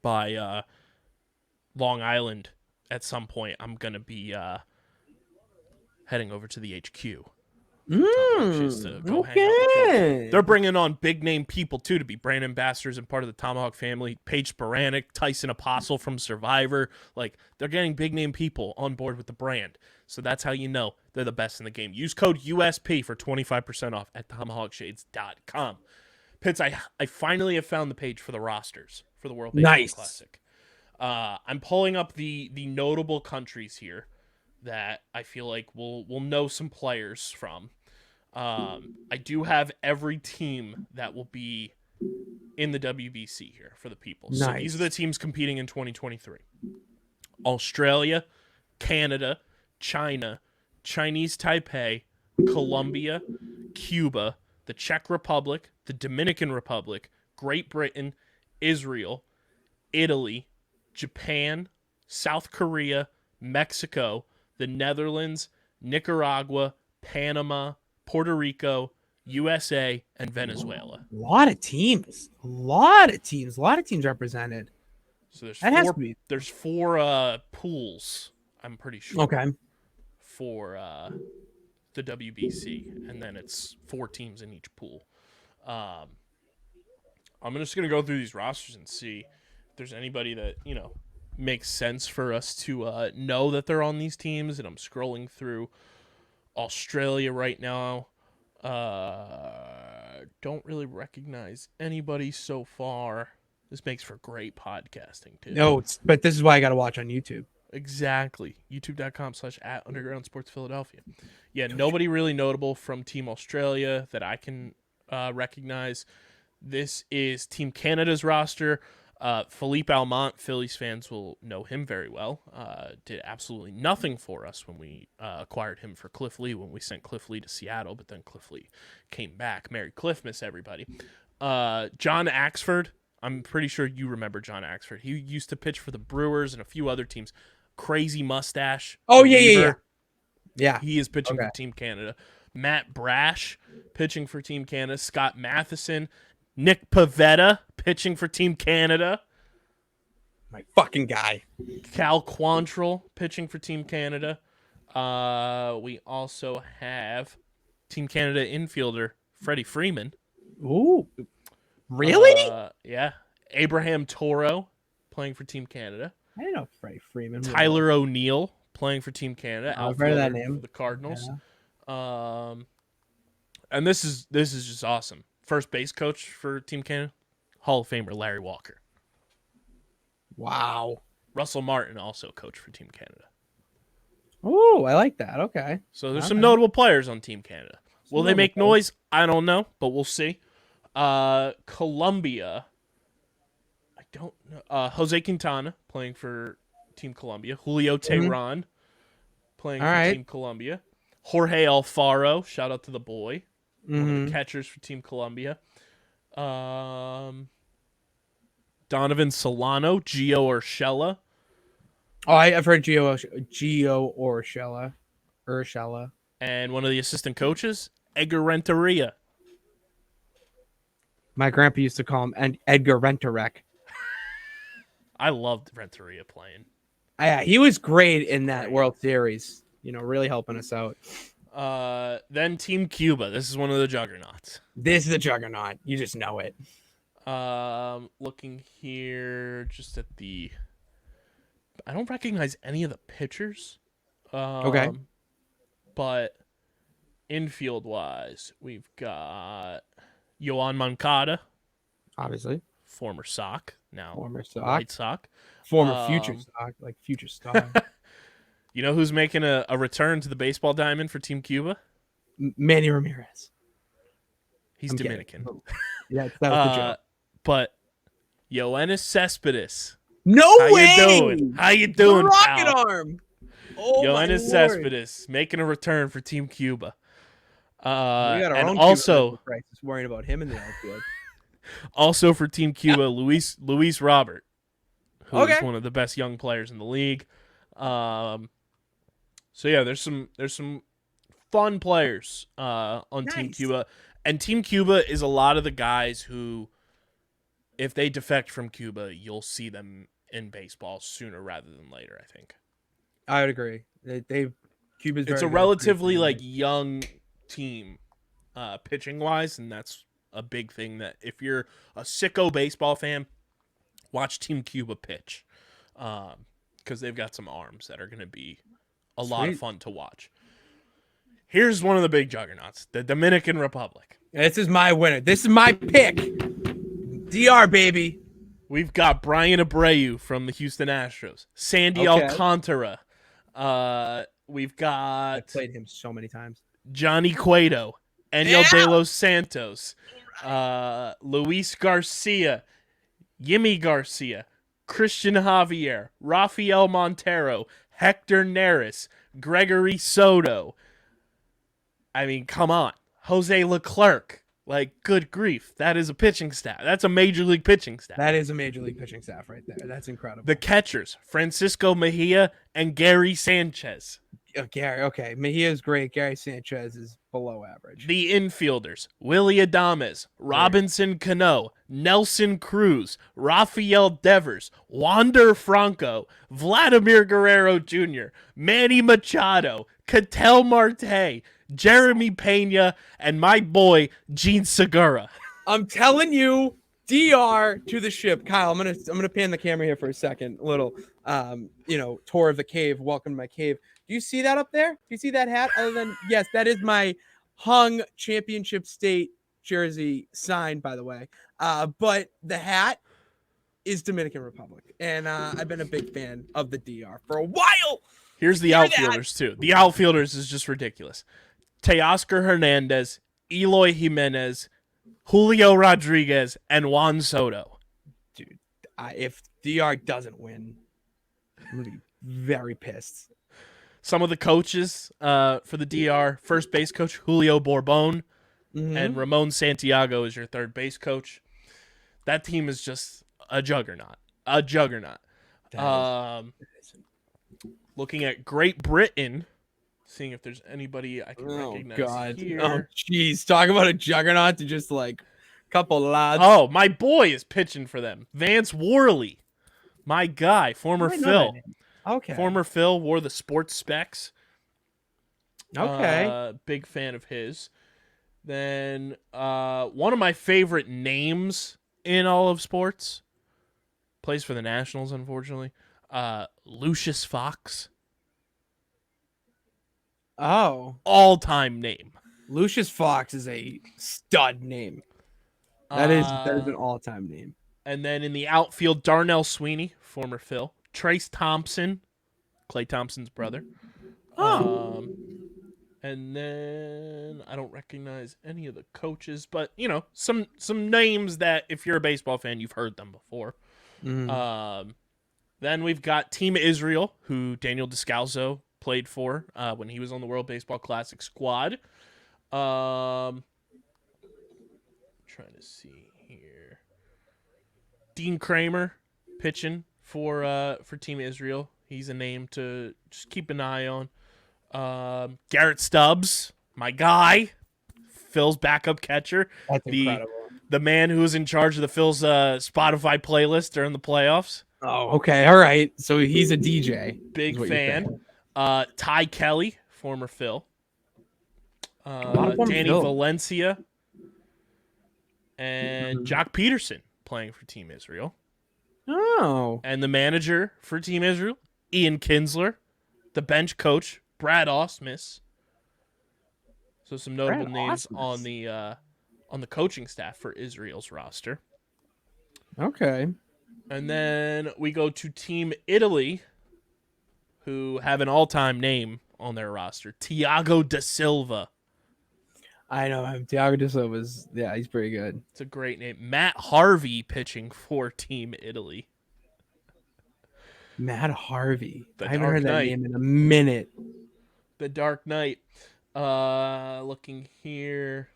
by Long Island at some point I'm going to be heading over to the HQ. To go hang out with them. They're bringing on big name people too to be brand ambassadors and part of the Tomahawk family. Paige Sporanic, Tyson Apostle from Survivor. Like, they're getting big name people on board with the brand. So that's how you know they're the best in the game. Use code USP for 25% off at tomahawkshades.com. Pitts, I finally have found the page for the rosters for the World Baseball Classic. I'm pulling up the notable countries here that I feel like we'll know some players from. I do have every team that will be in the WBC here for the people. So these are the teams competing in 2023. Australia, Canada, China, Chinese Taipei, Colombia, Cuba, the Czech Republic, the Dominican Republic, Great Britain, Israel, Italy, Japan, South Korea, Mexico, the Netherlands, Nicaragua, Panama, Puerto Rico, USA, and Venezuela. A lot of teams represented. So there's four pools, I'm pretty sure. Okay. For the WBC, and then it's 4 teams in each pool. I'm just going to go through these rosters and see if there's anybody that, makes sense for us to know that they're on these teams. And I'm scrolling through Australia right now. Don't really recognize anybody so far. This makes for great podcasting, too. No, but this is why I got to watch on YouTube. Exactly. YouTube.com/@UndergroundSportsPhiladelphia. Yeah, nobody really notable from Team Australia that I can recognize. This is Team Canada's roster. Philippe Almont, Phillies fans will know him very well. Did absolutely nothing for us when we acquired him for Cliff Lee, when we sent Cliff Lee to Seattle, but then Cliff Lee came back. Merry Cliffmas, everybody. John Axford. I'm pretty sure you remember John Axford. He used to pitch for the Brewers and a few other teams. Crazy mustache. Oh, yeah. He is pitching for Team Canada. Matt Brash pitching for Team Canada. Scott Matheson. Nick Pivetta pitching for Team Canada. My fucking guy. Cal Quantrill pitching for Team Canada. We also have Team Canada infielder Freddie Freeman. Ooh. Really? Yeah. Abraham Toro playing for Team Canada. I didn't know Freddie Freeman. Tyler O'Neill playing for Team Canada. I've heard of that name. For the Cardinals. Yeah. And this is just awesome. First base coach for Team Canada, Hall of Famer Larry Walker. Wow. Russell Martin also coached for Team Canada. Oh, I like that. Okay. So there's some notable players on Team Canada. Will they make noise? I don't know, but we'll see. Colombia. I don't know. Jose Quintana playing for Team Colombia. Julio Teheran playing for Team Colombia. Jorge Alfaro. Shout out to the boy. One of the catchers for Team Colombia. Donovan Solano, Gio Urshela, Oh, I've heard Gio Urshela. and one of the assistant coaches, Edgar Renteria. My grandpa used to call him Edgar Renterek. I loved Renteria playing. Yeah, he was great in that Great. World Series. Really helping us out. Then Team Cuba. This is one of the juggernauts. This is a juggernaut. You just know it. Looking here, just at the. I don't recognize any of the pitchers. Okay. But infield wise, we've got Yoan Moncada, Obviously. former Sox, now Former Sox. White Sox. Former future stock, like future stock. You know who's making a return to the baseball diamond for Team Cuba? Manny Ramirez. He's I'm Dominican. kidding. Yeah, that was the joke. But Yoenis Cespedes. No How way! you doing? How you doing, The rocket pal? arm. Oh my Yoenis lord. Cespedes making a return for Team Cuba. We got our And own also crisis worrying about him in the outfield. also for Team Cuba, Luis Robert, who is Okay. one of the best young players in the league. So yeah, there's some fun players on Team Nice. Cuba, and Team Cuba is a lot of the guys who, if they defect from Cuba, you'll see them in baseball sooner rather than later. I think I would agree. Cuba's it's a relatively like young team, pitching wise, and that's a big thing. That if you're a sicko baseball fan, watch Team Cuba pitch, because they've got some arms that are going to be a lot of Sweet. fun to watch. Here's one of the big juggernauts, the Dominican Republic. This is my winner. This is my pick. DR baby. We've got Brian Abreu from the Houston Astros, Sandy Okay. Alcantara. We've I got played him so many times. Johnny Cueto, Eniel Yeah. De Los Santos, Luis Garcia, Yimi Garcia, Christian Javier, Rafael Montero, Hector Neris, Gregory Soto. I mean, come on. Jose Leclerc. Like, good grief. That is a pitching staff. That's a major league pitching staff. That is a major league pitching staff right there. That's incredible. The catchers, Francisco Mejia and Gary Sanchez. Gary, okay. Mejia's great. Gary Sanchez is below average. The infielders, Willie Adames, Robinson Cano, Nelson Cruz, Rafael Devers, Wander Franco, Vladimir Guerrero Jr., Manny Machado, Ketel Marte, Jeremy Pena, and my boy, Gene Segura. I'm telling you, DR to the ship. Kyle, I'm gonna pan the camera here for a second. A little tour of the cave. Welcome to my cave. Do you see that up there? Do you see that hat? Other than yes, that is my Hung Championship State jersey signed, by the way. But the hat is Dominican Republic. And I've been a big fan of the DR for a while. Here's the outfielders, too. The outfielders is just ridiculous. Teoscar Hernandez, Eloy Jimenez, Julio Rodriguez, and Juan Soto. Dude, if DR doesn't win, I'm gonna be very pissed. Some of the coaches for the DR, first base coach Julio Borbon, and Ramon Santiago is your third base coach. That team is just a juggernaut. A juggernaut. Looking at Great Britain, seeing if there's anybody I can recognize here. Oh, jeez. Talk about a juggernaut to just like a couple lads. Oh, my boy is pitching for them. Vance Worley. My guy, former I know Phil. that name. Okay. Former Phil wore the sports specs. Okay. Big fan of his. Then one of my favorite names in all of sports. Plays for the Nationals, unfortunately. Lucius Fox. Oh. All-time name. Lucius Fox is a stud name. That is an all-time name. And then in the outfield, Darnell Sweeney, former Phil. Trace Thompson, Clay Thompson's brother. Oh. And then I don't recognize any of the coaches, but some names that if you're a baseball fan, you've heard them before. Then we've got Team Israel, who Daniel Descalso played for when he was on the World Baseball Classic squad. Trying to see here. Dean Kramer pitching for Team Israel. He's a name to just keep an eye on. Garrett Stubbs, my guy, Phil's backup catcher. That's incredible. The man who was in charge of the Phil's Spotify playlist during the playoffs. Oh, okay. All right. So he's a DJ. Big fan. Ty Kelly, former Phil. former Danny Phil. Valencia. And Jock Peterson playing for Team Israel. Oh. And the manager for Team Israel, Ian Kinsler. The bench coach, Brad Ausmus. So some notable names on the coaching staff for Israel's roster. Okay. And then we go to Team Italy, who have an all-time name on their roster, Thiago da Silva. I know him. Thiago da Silva's, he's pretty good. It's a great name. Matt Harvey pitching for Team Italy. Matt Harvey. The I haven't Dark heard that Knight. name in a minute. The Dark Knight. Looking here.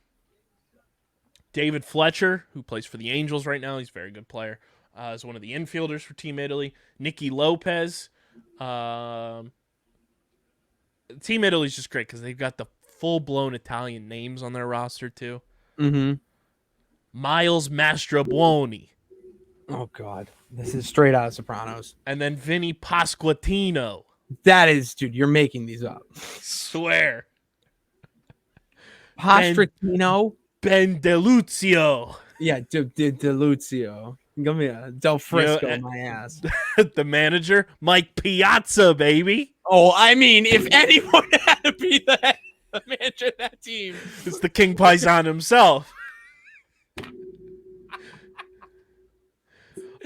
David Fletcher, who plays for the Angels right now. He's a very good player. Is one of the infielders for Team Italy. Nicky Lopez. Team Italy's just great because they've got the full-blown Italian names on their roster, too. Mm-hmm. Miles Mastrobuoni. Oh, God. This is straight out of Sopranos. And then Vinny Pasquantino. That is, dude, you're making these up. Swear. Pastricino. Ben DeLuzio. Yeah, DeLuzio. Give me a Del Frisco, You know, my ass. The manager, Mike Piazza, baby. Oh, I mean, if anyone had to be the manager of that team. It's the King Paisan himself.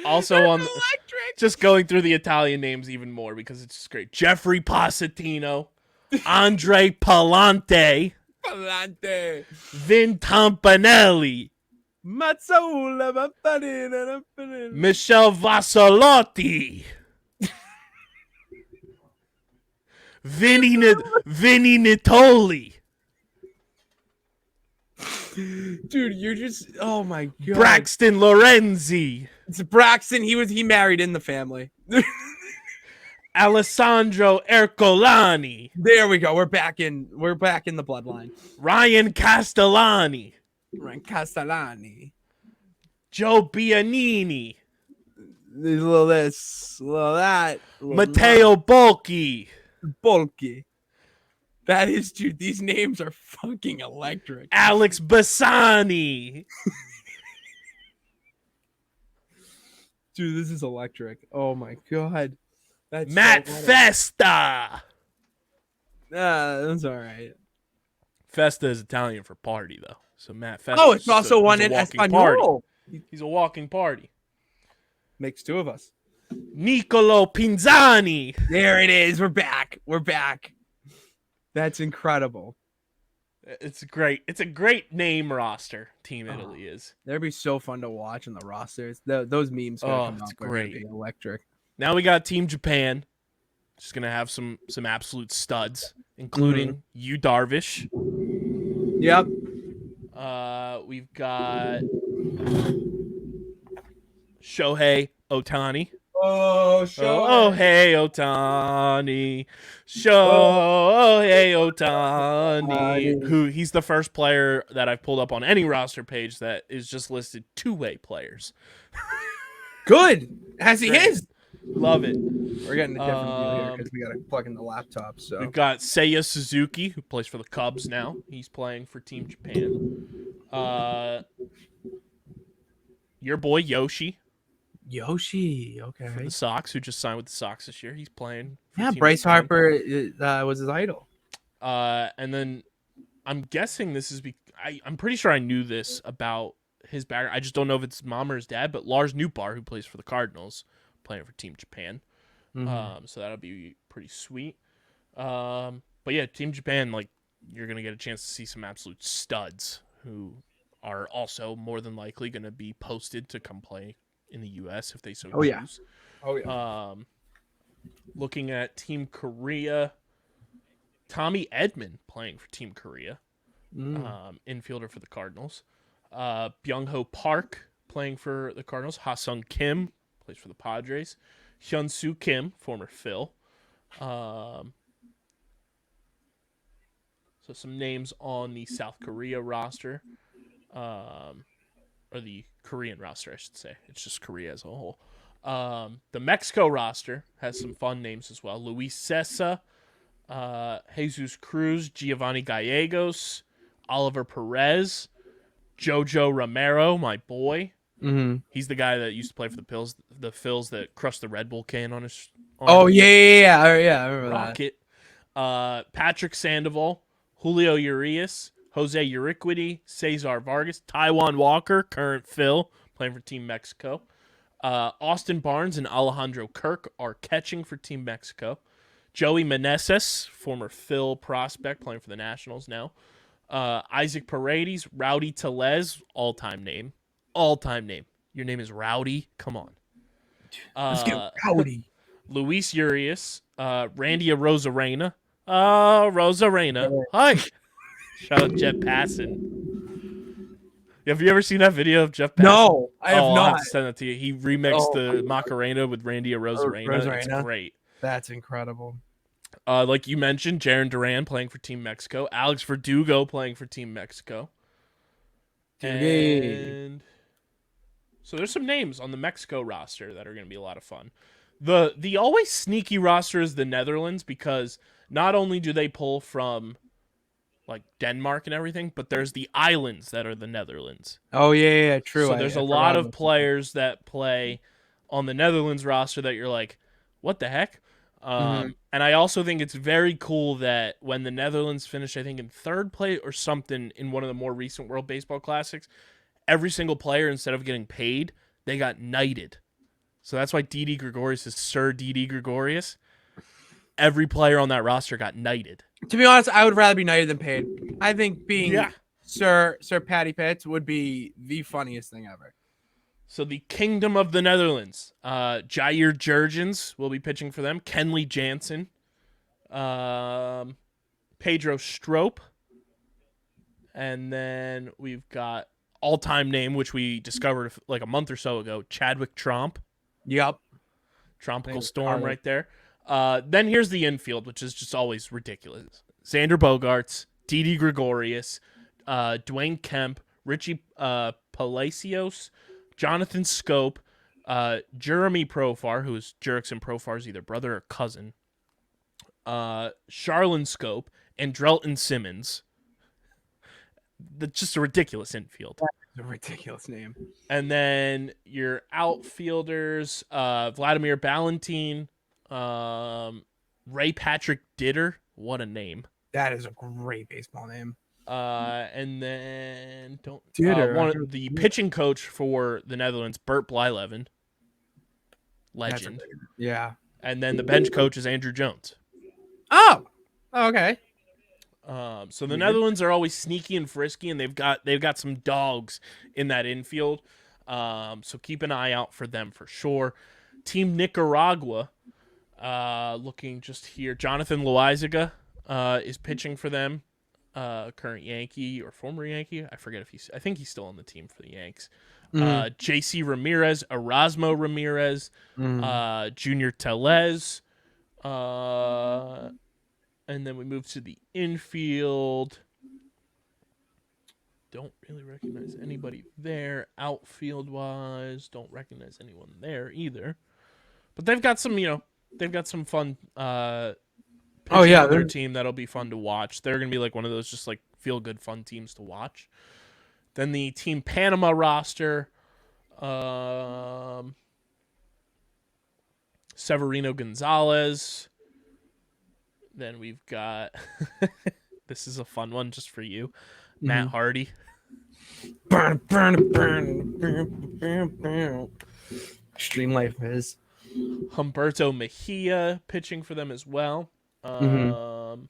Also on just going through the Italian names even more because it's just great. Jeffrey Pasatino, Andre Palante, Palante. Vin Tampanelli, Mazzola. Michel Vassalotti, Vinny Nitoli, Dude, you're just, oh my God. Braxton Lorenzi, It's Braxton. He married in the family. Alessandro Ercolani, There we go. We're back in the bloodline. Ryan Castellani, Ryan Castellani. Joe Bianini, There's a little this, a little that. A little Matteo Bolchi, that. Bulky. That is, dude, these names are fucking electric. Alex Bassani, Dude, this is electric. Oh my God. That's Matt so Festa. that's all right. Festa is Italian for party, though. So Matt Festa. Oh, it's also one in Espanol. He's a walking party. Makes two of us. Nicolo Pinzani. There it is. We're back. We're back. That's incredible. It's a great name roster. Team Italy is. That'd be so fun to watch in the rosters. Those memes gonna come it's up. They're great. gonna be electric. Now we got Team Japan. Just gonna have some absolute studs, including Yu Darvish. Yep. We've got Shohei Ohtani. Oh, Oh, hey, Ohtani. Shohei Ohtani. Who he's the first player that I've pulled up on any roster page that is just listed two-way players. Good. As he is. Love it. We're getting a different view here because we got to plug in the laptop. So We've got Seiya Suzuki, who plays for the Cubs now. He's playing for Team Japan. Your boy Yoshi Yoshi. Okay. for the Sox, who just signed with the Sox this year. He's playing for Yeah, Team Bryce Japan. Harper was his idol. And then I'm guessing this is I'm pretty sure I knew this about his background. I just don't know if it's mom or his dad, but Lars Nootbaar, who plays for the Cardinals, playing for Team Japan. So that'll be pretty sweet. But yeah, Team Japan, like, you're going to get a chance to see some absolute studs who are also more than likely going to be posted to come play in the U.S. if they so choose. Oh, yeah. Looking at Team Korea, Tommy Edman playing for Team Korea, infielder for the Cardinals. Byung-ho Park playing for the Cardinals. Ha-Sung Kim plays for the Padres. Hyun-Soo Kim, former Phil. So some names on the South Korea roster. Or the Korean roster, I should say. It's just Korea as a whole. The Mexico roster has some fun names as well. Luis Cessa, Jesus Cruz, Giovanni Gallegos, Oliver Perez, Jojo Romero, my boy. Mm-hmm. He's the guy that used to play for the Phils that crushed the Red Bull can on his arm. Oh, yeah. I remember Rocket. Patrick Sandoval, Julio Urias, Jose Uriquity, Cesar Vargas, Taiwan Walker, current Phil, playing for Team Mexico. Austin Barnes and Alejandro Kirk are catching for Team Mexico. Joey Meneses, former Phil prospect, playing for the Nationals now. Isaac Paredes, Rowdy Tellez, all-time name. All-time name. Your name is Rowdy? Come on. Let's get rowdy. Luis Urias, Randy Rosarena. Rosarena. Hi. Shout out Jeff Passan. Have you ever seen that video of Jeff Passan? No, I have not. I'll have to send it to you. He remixed the Macarena with Randy Rosarena. It's great. That's incredible. Like you mentioned, Jaron Duran playing for Team Mexico. Alex Verdugo playing for Team Mexico. And so there's some names on the Mexico roster that are going to be a lot of fun. The always sneaky roster is the Netherlands, because not only do they pull from like Denmark and everything, but there's the islands that are the Netherlands. Oh, yeah, true. So there's a lot of players that play on the Netherlands roster that you're like, what the heck? And I also think it's very cool that when the Netherlands finished, I think, in third place or something in one of the more recent World Baseball Classics, every single player, instead of getting paid, they got knighted. So that's why Didi Gregorius is Sir Didi Gregorius. Every player on that roster got knighted. To be honest, I would rather be knighted than paid. I think being Sir Patty Pitts would be the funniest thing ever. So the Kingdom of the Netherlands. Jair Jurgens will be pitching for them. Kenley Jansen. Pedro Strop. And then we've got all-time name, which we discovered like a month or so ago, Chadwick Tromp. Yep. Tropical Storm right there. Then here's the infield, which is just always ridiculous. Xander Bogaerts, Didi Gregorius, Dwayne Kemp, Richie Palacios, Jonathan Scope, Jeremy Profar, who is Jurickson Profar's either brother or cousin, Charlin Scope, and Drelton Simmons. That's just a ridiculous infield. That's a ridiculous name. And then your outfielders, Vladimir Ballantyne, Ray Patrick Ditter. What a name. That is a great baseball name. And then the pitching coach for the Netherlands, Bert Blyleven, legend. Yeah. And then the bench coach is Andrew Jones. Oh, okay. So the Netherlands are always sneaky and frisky, and they've got some dogs in that infield. So keep an eye out for them for sure. Team Nicaragua, looking just here, Jonathan Loaizaga is pitching for them. Current Yankee or former Yankee, I forget I think he's still on the team for the Yanks. J.C. Ramirez, Erasmo Ramirez, Junior Tellez, and then we move to the infield. Don't really recognize anybody there. Outfield wise, don't recognize anyone there either. But they've got some, fun pitching on their team that'll be fun to watch. They're going to be like one of those just like feel good fun teams to watch. Then the Team Panama roster, Severino Gonzalez. Then we've got this is a fun one just for you, Matt Hardy. Burn. Extreme Life is. Humberto Mejia pitching for them as well. Then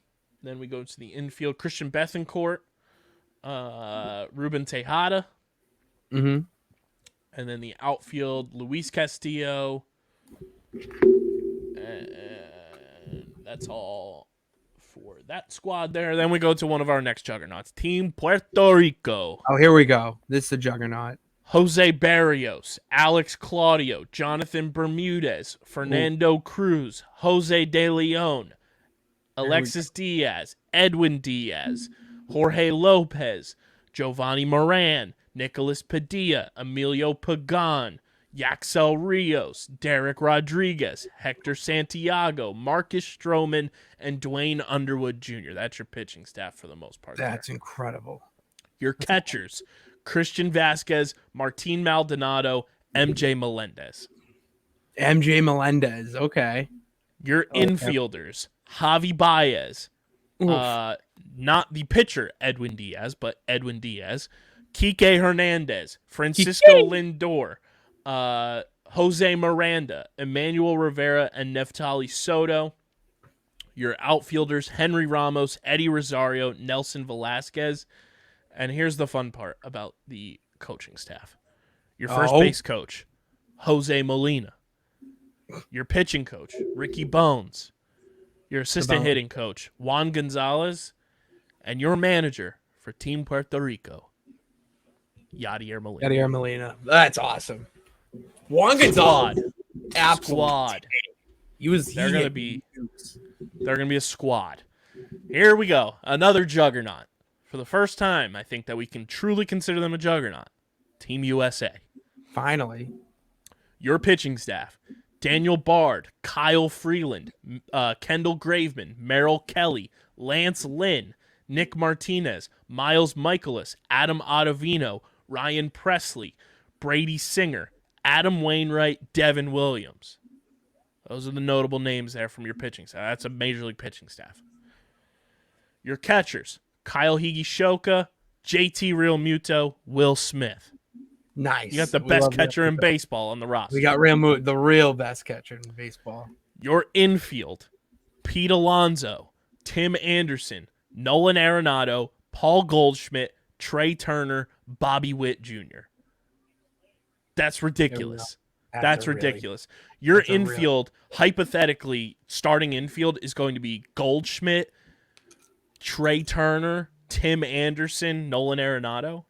we go to the infield, Christian Bethancourt, Ruben Tejada. And then the outfield, Luis Castillo. And that's all for that squad there. Then we go to one of our next juggernauts, Team Puerto Rico. Oh, here we go. This is a juggernaut. Jose Barrios, Alex Claudio, Jonathan Bermudez, Fernando Cruz, Jose De Leon, Alexis Diaz, Edwin Diaz, Jorge Lopez, Giovanni Moran, Nicolas Padilla, Emilio Pagan, Yaxel Rios, Derek Rodriguez, Hector Santiago, Marcus Stroman, and Dwayne Underwood Jr. That's your pitching staff for the most part. That's incredible. Your catchers, Christian Vasquez, Martin Maldonado, MJ Melendez. MJ Melendez. Okay. Your infielders, Javi Baez, not the pitcher Edwin Diaz, but Edwin Diaz, Kike Hernandez, Francisco Lindor, Jose Miranda, Emmanuel Rivera, and Neftali Soto. Your outfielders, Henry Ramos, Eddie Rosario, Nelson Velasquez. And here's the fun part about the coaching staff. Your first base coach, Jose Molina. Your pitching coach, Ricky Bones. Your assistant hitting coach, Juan Gonzalez. And your manager for Team Puerto Rico, Yadier Molina. Yadier Molina. That's awesome. Juan Gonzalez. Squad. They're gonna be a squad. Here we go. Another juggernaut. For the first time, I think that we can truly consider them a juggernaut. Team USA. Finally. Your pitching staff, Daniel Bard, Kyle Freeland, Kendall Graveman, Merrill Kelly, Lance Lynn, Nick Martinez, Miles Michaelis, Adam Ottavino, Ryan Presley, Brady Singer, Adam Wainwright, Devin Williams. Those are the notable names there from your pitching staff. That's a major league pitching staff. Your catchers, Kyle Higashioka, JT Realmuto, Will Smith. Nice. You got the best catcher in baseball on the roster. We got the real best catcher in baseball. Your infield, Pete Alonso, Tim Anderson, Nolan Arenado, Paul Goldschmidt, Trey Turner, Bobby Witt Jr. That's ridiculous. That's ridiculous. Your infield, hypothetically, starting infield is going to be Goldschmidt, Trey Turner, Tim Anderson, Nolan Arenado.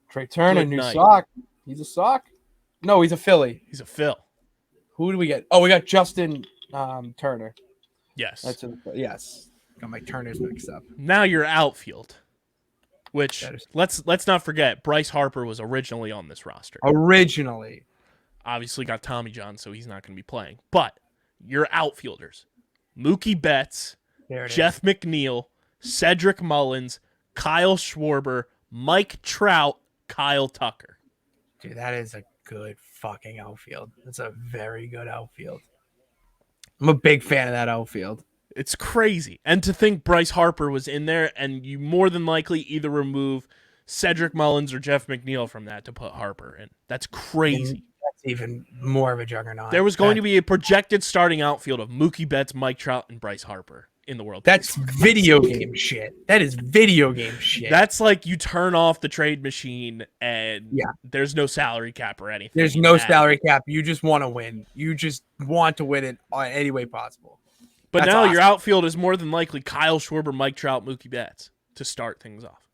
Trey Turner, new sock. He's a sock? No, he's a Philly. He's a Phil. Who do we get? Oh, we got Justin Turner. Yes. Yes. Got my Turners mixed up. Now your outfield, which let's not forget, Bryce Harper was originally on this roster. Originally. Obviously got Tommy John, so he's not going to be playing. But your outfielders, Mookie Betts, Jeff McNeil, Cedric Mullins, Kyle Schwarber, Mike Trout, Kyle Tucker. Dude, that is a good fucking outfield. That's a very good outfield. I'm a big fan of that outfield. It's crazy. And to think Bryce Harper was in there, and you more than likely either remove Cedric Mullins or Jeff McNeil from that to put Harper in. That's crazy. That's even more of a juggernaut. There was going to be a projected starting outfield of Mookie Betts, Mike Trout, and Bryce Harper in the world. That's video game shit. That is video game shit. That's like you turn off the trade machine and there's no salary cap or anything. There's no salary cap. You just want to win. You just want to win it any way possible. But now your outfield is more than likely Kyle Schwarber, Mike Trout, Mookie Betts to start things off.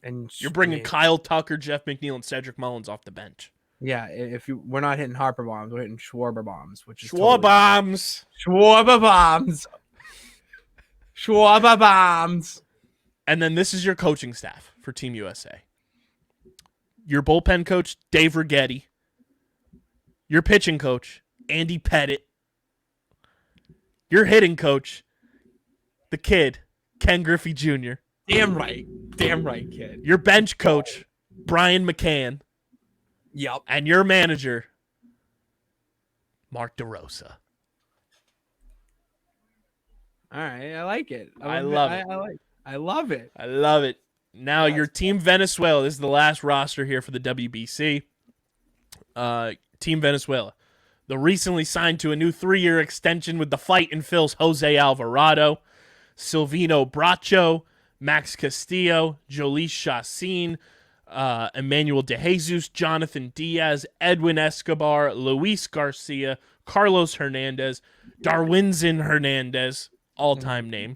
And you're bringing Kyle Tucker, Jeff McNeil, and Cedric Mullins off the bench. Yeah, we're not hitting Harper bombs, we're hitting Schwarber bombs, which is Schwarber bombs. And then this is your coaching staff for Team USA. Your bullpen coach, Dave Righetti. Your pitching coach, Andy Pettit. Your hitting coach, the kid, Ken Griffey Jr. Damn right, kid. Your bench coach, Brian McCann. Yep. And your manager, Mark DeRosa. All right, I like it. I love it. I love it. I love it. Now your Team Venezuela. This is the last roster here for the WBC. Team Venezuela. The recently signed to a new 3-year extension with the Fight and Phil's Jose Alvarado, Silvino Bracho, Max Castillo, Jolice Chacin, Emmanuel De Jesus, Jonathan Diaz, Edwin Escobar, Luis Garcia, Carlos Hernandez, Darwinzon Hernandez, all-time name,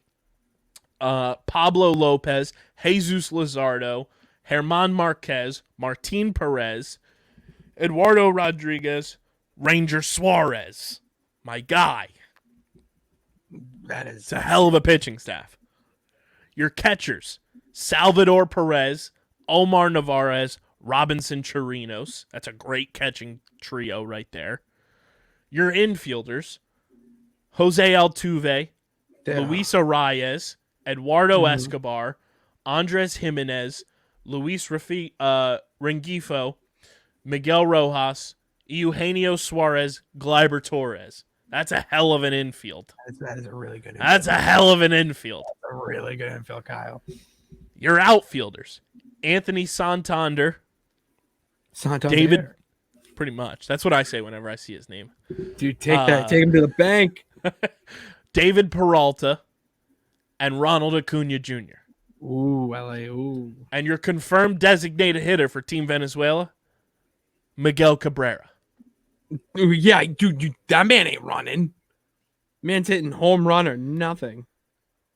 Pablo Lopez, Jesus Luzardo, German Marquez, Martin Perez, Eduardo Rodriguez, Ranger Suarez. My guy. It's a hell of a pitching staff. Your catchers, Salvador Perez, Omar Narvaez, Robinson Chirinos. That's a great catching trio right there. Your infielders, Jose Altuve, Luis Arias, Eduardo Escobar, Andres Jimenez, Luis Rengifo, Miguel Rojas, Eugenio Suarez, Gleyber Torres. That's a hell of an infield. That is a really good infield. That's a hell of an infield. That's a really good infield, Kyle. Your outfielders, Anthony Santander, David, pretty much. That's what I say whenever I see his name. Dude, take him to the bank. David Peralta, and Ronald Acuna Jr. Ooh, LA, ooh. And your confirmed designated hitter for Team Venezuela, Miguel Cabrera. Ooh, yeah, dude, that man ain't running. Man's hitting home run or nothing.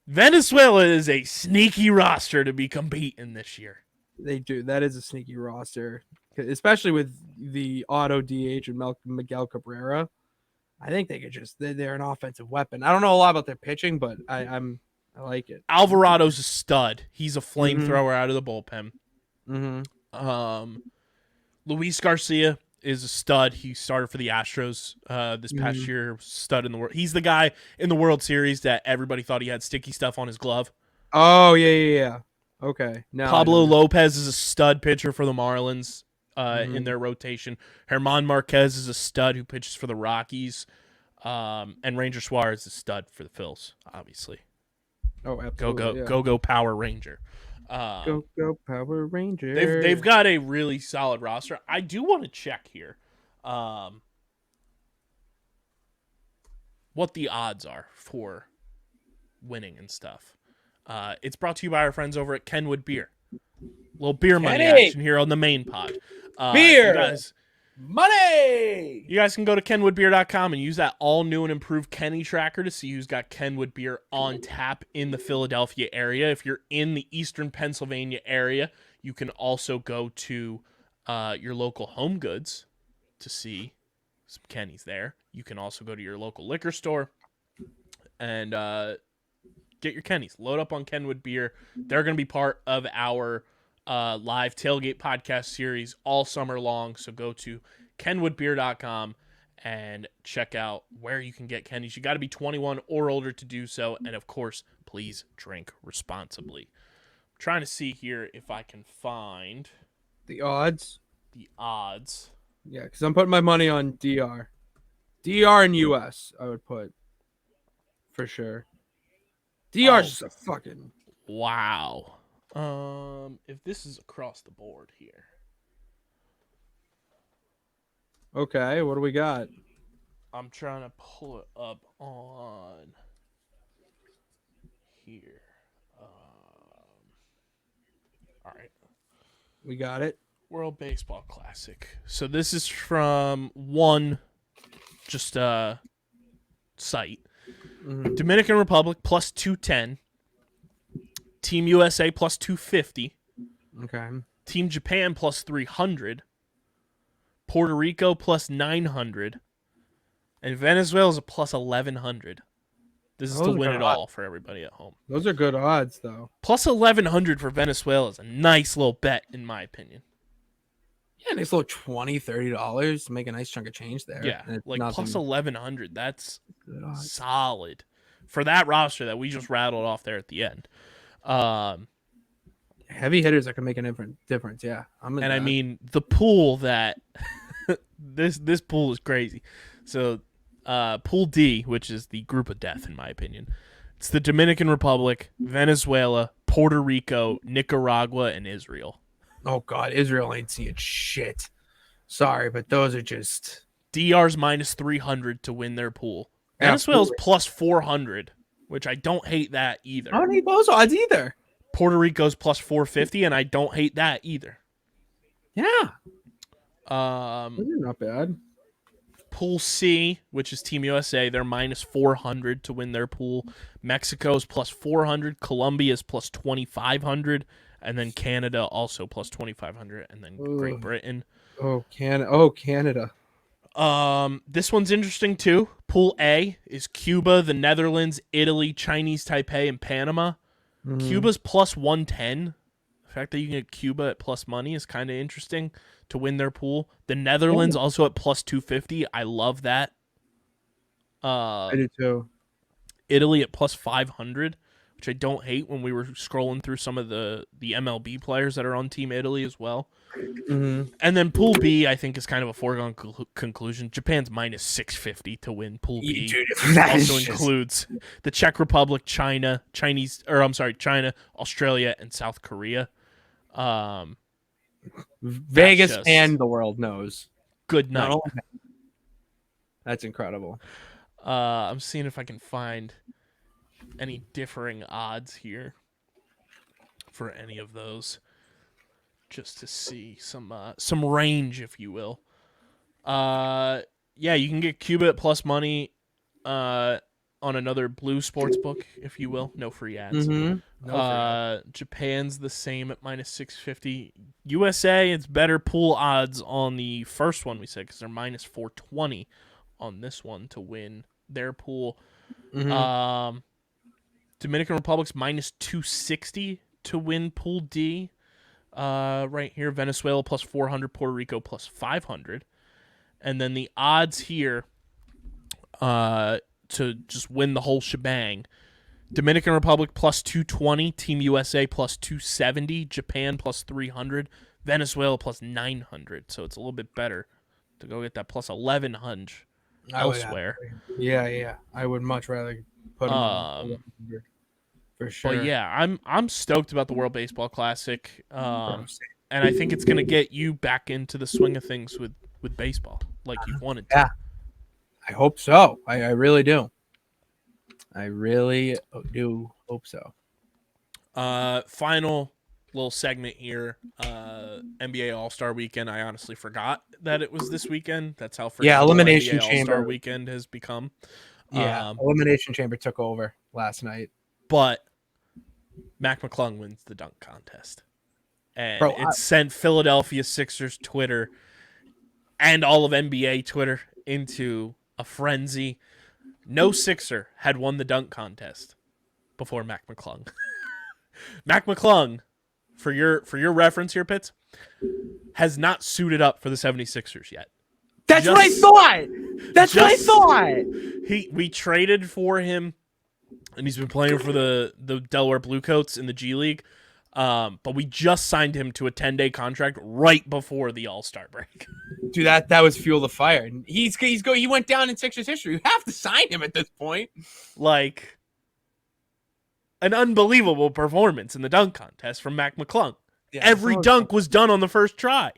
Venezuela is a sneaky roster to be competing this year. They do. That is a sneaky roster, especially with the auto DH and Miguel Cabrera. I think they could they're an offensive weapon. I don't know a lot about their pitching, but I like it. Alvarado's a stud. He's a flamethrower out of the bullpen. Luis Garcia is a stud. He started for the Astros this past year. Stud in the world. He's the guy in the World Series that everybody thought he had sticky stuff on his glove. Oh, yeah. Okay. Now Pablo Lopez is a stud pitcher for the Marlins in their rotation. German Marquez is a stud who pitches for the Rockies. And Ranger Suarez is a stud for the Phils, obviously. Oh, absolutely. Go Power Ranger. Go Power Ranger. They've got a really solid roster. I do want to check here what the odds are for winning and stuff. It's brought to you by our friends over at Kenwood Beer. Little beer money action here on the main pod. Beer money! You guys can go to kenwoodbeer.com and use that all new and improved Kenny tracker to see who's got Kenwood Beer on tap in the Philadelphia area. If you're in the eastern Pennsylvania area, you can also go to your local Home Goods to see some Kenny's there. You can also go to your local liquor store and get your Kenny's. Load up on Kenwood Beer. They're going to be part of our live tailgate podcast series all summer long. So go to kenwoodbeer.com and check out where you can get Kenny's. You got to be 21 or older to do so. And of course, please drink responsibly. I'm trying to see here if I can find the odds. Yeah, because I'm putting my money on DR and US. I would put for sure. DR's just a fucking wow. If this is across the board here. Okay, what do we got? I'm trying to pull it up on here. All right. We got it. World Baseball Classic. So this is from one just site. Dominican Republic plus 210. Team USA plus 250. Okay. Team Japan plus 300. Puerto Rico plus 900. And Venezuela is a plus 1100. This is to win it all for everybody at home. Those are good odds, though. Plus 1100 for Venezuela is a nice little bet, in my opinion. Yeah, nice little $20, $30 to make a nice chunk of change there. Yeah, like plus 1100. That's solid for that roster that we just rattled off there at the end. Heavy hitters that can make a difference. Yeah, I mean the pool that this pool is crazy. So, Pool D, which is the group of death, in my opinion, it's the Dominican Republic, Venezuela, Puerto Rico, Nicaragua, and Israel. Oh God, Israel ain't seeing shit. Sorry, but those are just DR's minus 300 to win their pool. Venezuela's plus 400, which I don't hate that either. I don't hate those odds either. Puerto Rico's plus 450, and I don't hate that either. Yeah. Those are not bad. Pool C, which is Team USA, they're minus 400 to win their pool. Mexico's plus 400. Colombia's plus 2,500. and then Canada also plus 2,500, and then Great Ooh. Britain. Canada. This one's interesting too. Pool A is Cuba, the Netherlands, Italy, Chinese Taipei, and Panama. Cuba's plus 110. The fact that you can get Cuba at plus money is kind of interesting to win their pool. The Netherlands also at plus 250. I love that. I do too. Italy at plus 500, which I don't hate when we were scrolling through some of the MLB players that are on Team Italy as well. Mm-hmm. And then Pool B, I think, is kind of a foregone conclusion. Japan's minus 650 to win Pool B. Dude, Which also includes the Czech Republic, China, China, Australia, and South Korea. Vegas just and the world knows. Good night. No. That's incredible. I'm seeing if I can find any differing odds here for any of those, just to see some range, if you will. Yeah, you can get Cuba at plus money on another blue sports book, if you will. No free ads. Mm-hmm. Japan's the same at minus 650. USA, it's better pool odds on the first one we said, because they're minus 420 on this one to win their pool. Mm-hmm. Dominican Republic's minus 260 to win Pool D. Right here, Venezuela plus 400, Puerto Rico plus 500. And then the odds here to just win the whole shebang: Dominican Republic plus 220, Team USA plus 270, Japan plus 300, Venezuela plus 900. So it's a little bit better to go get that plus 1,100 elsewhere. Yeah. I would much rather put them on for sure. But yeah, I'm stoked about the World Baseball Classic. And I think it's gonna get you back into the swing of things with baseball, like you've wanted to. Yeah. I hope so. I really do. I really do hope so. Final little segment here. NBA All-Star Weekend. I honestly forgot that it was this weekend. That's how Elimination NBA Chamber All-Star Weekend has become. Yeah, Elimination Chamber took over last night. But Mac McClung wins the dunk contest. And it sent Philadelphia Sixers Twitter and all of NBA Twitter into a frenzy. No Sixer had won the dunk contest before Mac McClung. Mac McClung, for your reference here, Pitts, has not suited up for the 76ers yet. That's what I thought. We traded for him, and he's been playing for the Delaware Bluecoats in the G League. But we just signed him to a 10-day contract right before the All-Star break. Dude, that was fuel the fire. He went down in Sixers history. You have to sign him at this point. Like, an unbelievable performance in the dunk contest from Mac McClung. Yeah, every dunk was done on the first try.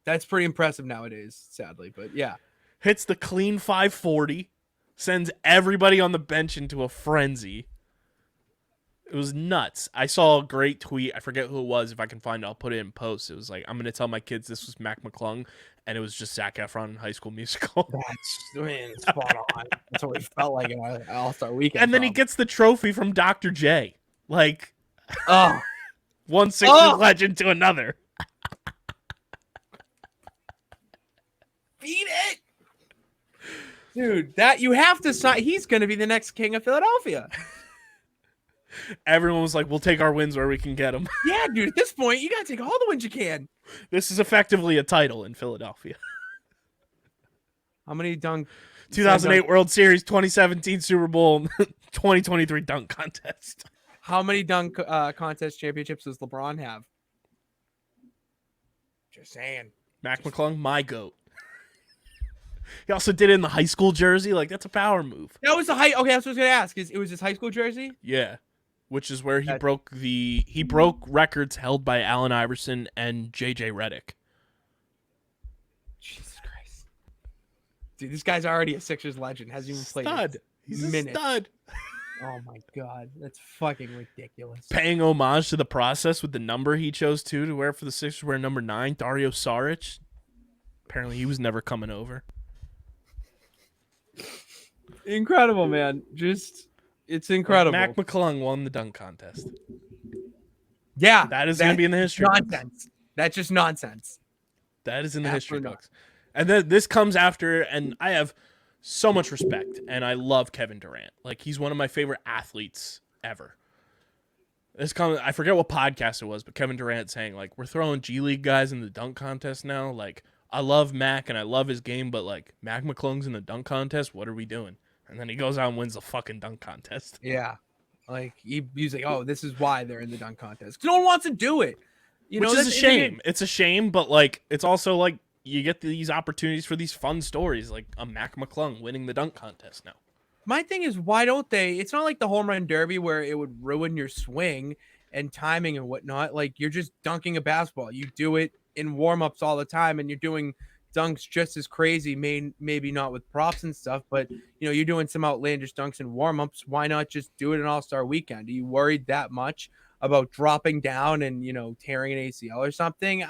That's pretty impressive nowadays, sadly, but yeah. Hits the clean 540, sends everybody on the bench into a frenzy. It was nuts. I saw a great tweet. I forget who it was. If I can find it, I'll put it in post. It was like, I'm going to tell my kids this was Mac McClung, and it was just Zac Efron in High School Musical. That's spot on. That's what it felt like in our All-Star Weekend. And then he gets the trophy from Dr. J. Like, one Sixers legend to another. Beat it! Dude, that you have to sign. He's going to be the next king of Philadelphia. Everyone was like, we'll take our wins where we can get them. Yeah, dude, at this point, you got to take all the wins you can. This is effectively a title in Philadelphia. How many dunk? 2008 World Series, 2017 Super Bowl, 2023 dunk contest. How many dunk contest championships does LeBron have? Just saying. Mac McClung, my GOAT. He also did it in the high school jersey. Like, that's a power move. That was the high. Okay, that's what I was going to ask. It was his high school jersey? Yeah. Which is where he broke records held by Allen Iverson and JJ Redick. Jesus Christ. Dude, this guy's already a Sixers legend. Hasn't even played stud. He's a stud. Oh my God. That's fucking ridiculous. Paying homage to the process with the number he chose to wear for the Sixers, wear number 9, Dario Saric. Apparently he was never coming over. Incredible, man. It's incredible. Mac McClung won the dunk contest. Yeah, That is going to be in the history books. nonsense. That's just nonsense. That is in the history Absolutely books. And then this comes after, and I have so much respect, and I love Kevin Durant. Like, he's one of my favorite athletes ever. I forget what podcast it was, but Kevin Durant saying, like, we're throwing G League guys in the dunk contest now. Like, I love Mac and I love his game, but like Mac McClung's in the dunk contest. What are we doing? And then he goes out and wins the fucking dunk contest. Yeah. Like he's like, oh, this is why they're in the dunk contest. No one wants to do it. Which is a shame. It's a shame, but like it's also like you get these opportunities for these fun stories, like a Mac McClung winning the dunk contest now. My thing is, why don't they? It's not like the home run derby where it would ruin your swing and timing and whatnot. Like you're just dunking a basketball. You do it in warm-ups all the time, and you're doing dunks just as crazy. Maybe not with props and stuff, but you're doing some outlandish dunks in warm-ups. Why not just do it an All-Star weekend? Are you worried that much about dropping down and tearing an ACL or something?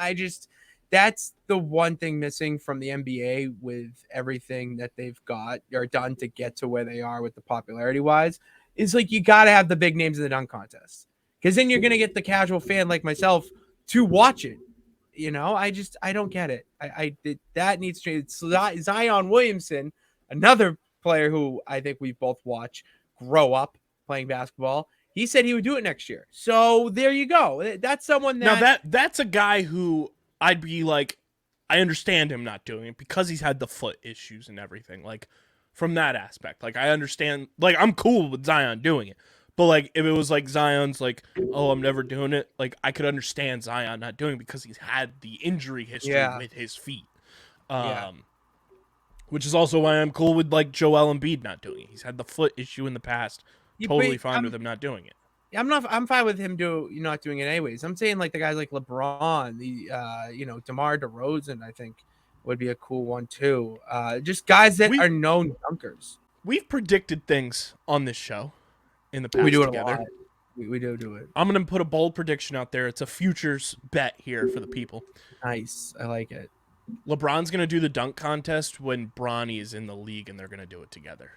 That's the one thing missing from the NBA with everything that they've got or done to get to where they are with the popularity wise. Is like you got to have the big names in the dunk contest, because then you're going to get the casual fan like myself to watch it. I don't get it. That needs to change. Zion Williamson, another player who I think we both watch grow up playing basketball. He said he would do it next year. So there you go. That's someone that's a guy who I'd be like, I understand him not doing it because he's had the foot issues and everything. Like from that aspect, like I understand. Like I'm cool with Zion doing it. But, like, if it was, like, Zion's, like, oh, I'm never doing it, like, I could understand Zion not doing it because he's had the injury history with his feet. Which is also why I'm cool with, like, Joel Embiid not doing it. He's had the foot issue in the past. Totally fine with him not doing it. I'm fine with him not doing it anyways. I'm saying, like, the guys like LeBron, DeMar DeRozan, I think, would be a cool one, too. Just guys that are known dunkers. We've predicted things on this show. In the past we do it together. A lot. We do it. I'm going to put a bold prediction out there. It's a futures bet here for the people. Nice. I like it. LeBron's going to do the dunk contest when Bronny is in the league, and they're going to do it together.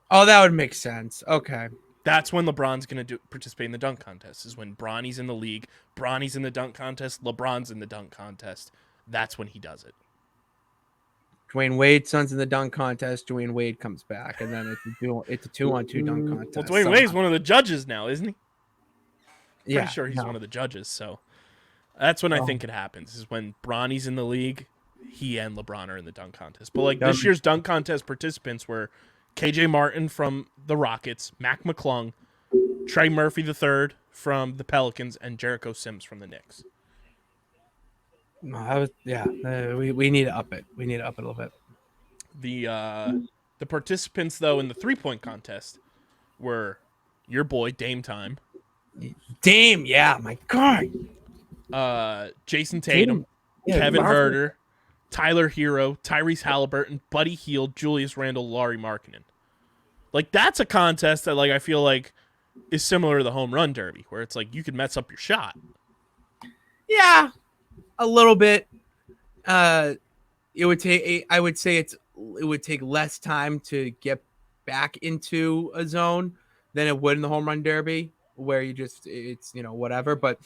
Oh, that would make sense. Okay. That's when LeBron's going to participate in the dunk contest, is when Bronny's in the league, Bronny's in the dunk contest, LeBron's in the dunk contest. That's when he does it. Dwayne Wade's son's in the dunk contest. Dwayne Wade comes back, and then it's a 2-on-2 dunk contest. Well, Dwayne Wade's one of the judges now, isn't he? Yeah, pretty sure he's one of the judges. So that's when I think it happens. Is when Bronny's in the league, he and LeBron are in the dunk contest. But like this year's dunk contest participants were KJ Martin from the Rockets, Mac McClung, Trey Murphy III from the Pelicans, and Jericho Sims from the Knicks. We need to up it. We need to up it a little bit. The participants though in the 3-point contest were your boy Dame Time. Dame, yeah, my God. Jason Tatum, Kevin Huerter, Tyler Hero, Tyrese Halliburton, Buddy Hield, Julius Randle, Lauri Markkanen. Like that's a contest that like I feel like is similar to the home run derby, where it's like you could mess up your shot. Yeah. A little bit. It would take. I would say it would take less time to get back into a zone than it would in the home run derby, where it's whatever. But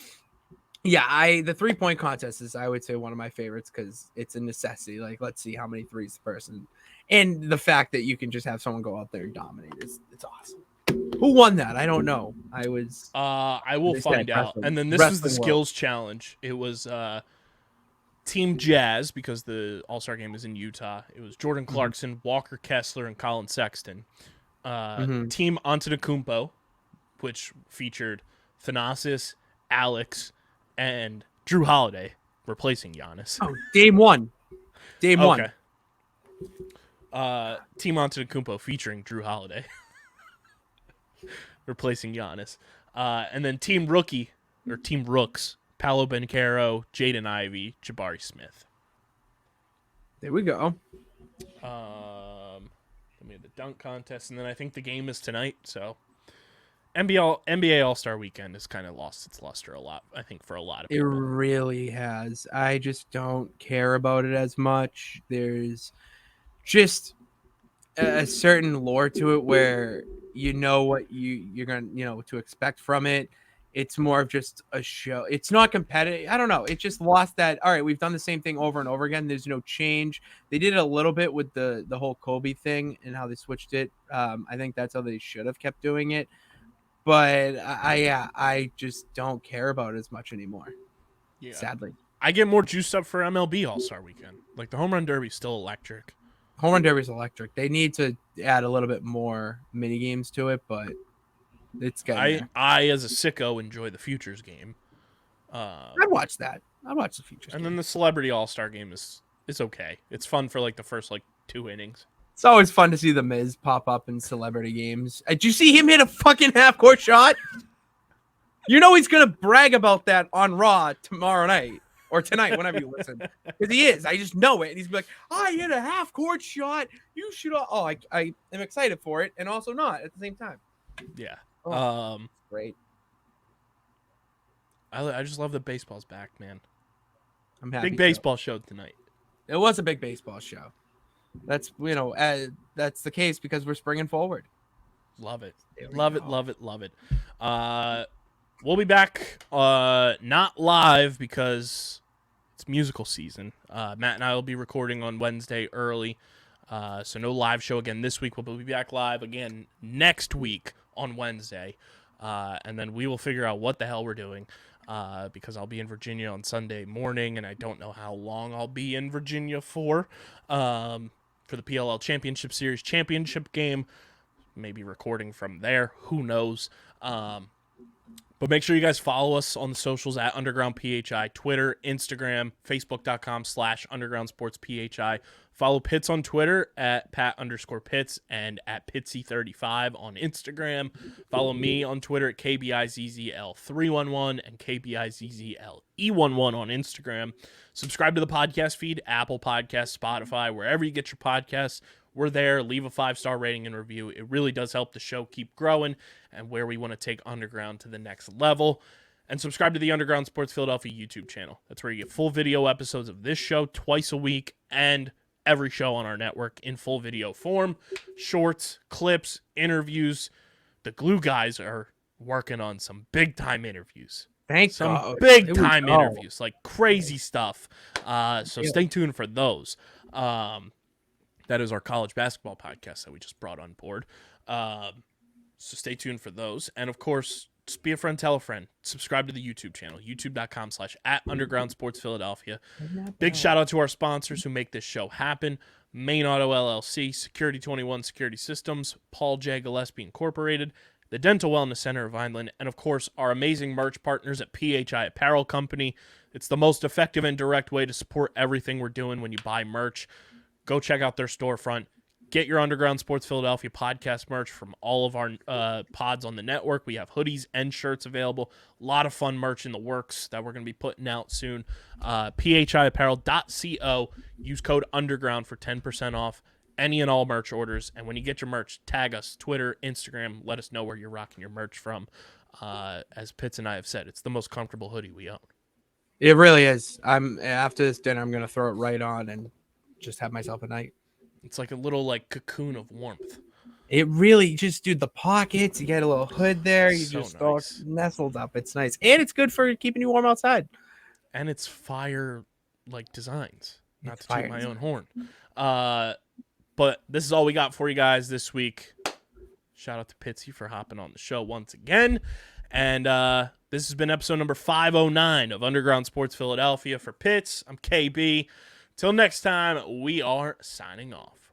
yeah, the 3-point contest is I would say one of my favorites because it's a necessity. Like let's see how many threes the person, and the fact that you can just have someone go out there and dominate it's awesome. Who won that? I don't know. I will find out. And then this was the skills challenge. It was Team Jazz, because the All-Star game is in Utah. It was Jordan Clarkson, Walker Kessler, and Colin Sexton. Team Antetokounmpo, which featured Thanasis, Alex, and Drew Holiday replacing Giannis. Oh, game one. Team Antetokounmpo featuring Drew Holiday replacing Giannis. And then Team Rookie, or Team Rooks, Paolo Banchero, Jaden Ivey, Jabari Smith. There we go. Then we had the dunk contest, and then I think the game is tonight. So NBA All-Star Weekend has kind of lost its luster a lot, I think, for a lot of people. It really has. I just don't care about it as much. There's just a certain lore to it where you know what you're going to to expect from it. It's more of just a show. It's not competitive. I don't know. It just lost that. All right, we've done the same thing over and over again. There's no change. They did it a little bit with the whole Kobe thing and how they switched it. I think that's how they should have kept doing it. But I just don't care about it as much anymore. Yeah. Sadly. I get more juiced up for MLB All-Star Weekend. Like, the Home Run Derby is still electric. Home Run Derby is electric. They need to add a little bit more mini games to it, but it's getting there. I, as a sicko, enjoy the Futures game. I'd watch that. I'd watch the Futures And game. then the Celebrity All-Star game is okay. It's fun for, like, the first, like, 2 innings. It's always fun to see the Miz pop up in celebrity games. Did you see him hit a fucking half-court shot? You know he's going to brag about that on Raw tomorrow night. Or tonight, whenever you listen. Because he is. I just know it. And he's like, I hit a half-court shot. You should... Oh, I am excited for it. And also not at the same time. Yeah. Oh, great. I just love that baseball's back, man. I'm happy. Big baseball show tonight. It was a big baseball show. That's, that's the case because we're springing forward. Love it. There we Love go. it, love it, love it. We'll be back not live because it's musical season. Matt and I will be recording on Wednesday early. So no live show again this week. We'll be back live again next week on Wednesday. And then we will figure out what the hell we're doing. Because I'll be in Virginia on Sunday morning, and I don't know how long I'll be in Virginia for the PLL Championship Series championship game. Maybe recording from there. Who knows? But make sure you guys follow us on the socials at Underground PHI, Twitter, Instagram, Facebook.com/UndergroundSportsPHI. Follow Pitts on Twitter at Pat_Pitts and at Pitsy35 on Instagram. Follow me on Twitter at KBIZZL311 and KBIZZLE11 on Instagram. Subscribe to the podcast feed, Apple Podcasts, Spotify, wherever you get your podcasts. We're there. Leave a 5-star rating and review. It really does help the show keep growing and where we want to take Underground to the next level. And subscribe to the Underground Sports Philadelphia YouTube channel. That's where you get full video episodes of this show twice a week and every show on our network in full video form. Shorts, clips, interviews. The Glue guys are working on some big-time interviews. Thank Some God. big-time Here we go. interviews, like crazy stuff. So stay tuned for those. That is our college basketball podcast that we just brought on board. So stay tuned for those. And, of course, just be a friend, tell a friend. Subscribe to the YouTube channel, youtube.com/@UndergroundSportsPhiladelphia. Big shout-out to our sponsors who make this show happen. Main Auto LLC, Security 21 Security Systems, Paul J. Gillespie Incorporated, the Dental Wellness Center of Vineland, and, of course, our amazing merch partners at PHI Apparel Company. It's the most effective and direct way to support everything we're doing when you buy merch. Go check out their storefront. Get your Underground Sports Philadelphia podcast merch from all of our pods on the network. We have hoodies and shirts available. A lot of fun merch in the works that we're going to be putting out soon. phiapparel.co. Use code Underground for 10% off any and all merch orders. And when you get your merch, tag us, Twitter, Instagram. Let us know where you're rocking your merch from. As Pitts and I have said, it's the most comfortable hoodie we own. It really is. After this dinner, I'm going to throw it right on and just have myself a night. It's like a little like cocoon of warmth. It really just, dude, the pockets, you get a little hood there. You So just throw it nice. nestled up. It's nice. And it's good for keeping you warm outside. And it's fire like designs. Not It's to toot fire my own design. horn. But this is all we got for you guys this week. Shout out to Pitsy for hopping on the show once again. And this has been episode number 509 of Underground Sports Philadelphia. For Pitts, I'm KB. Till next time, we are signing off.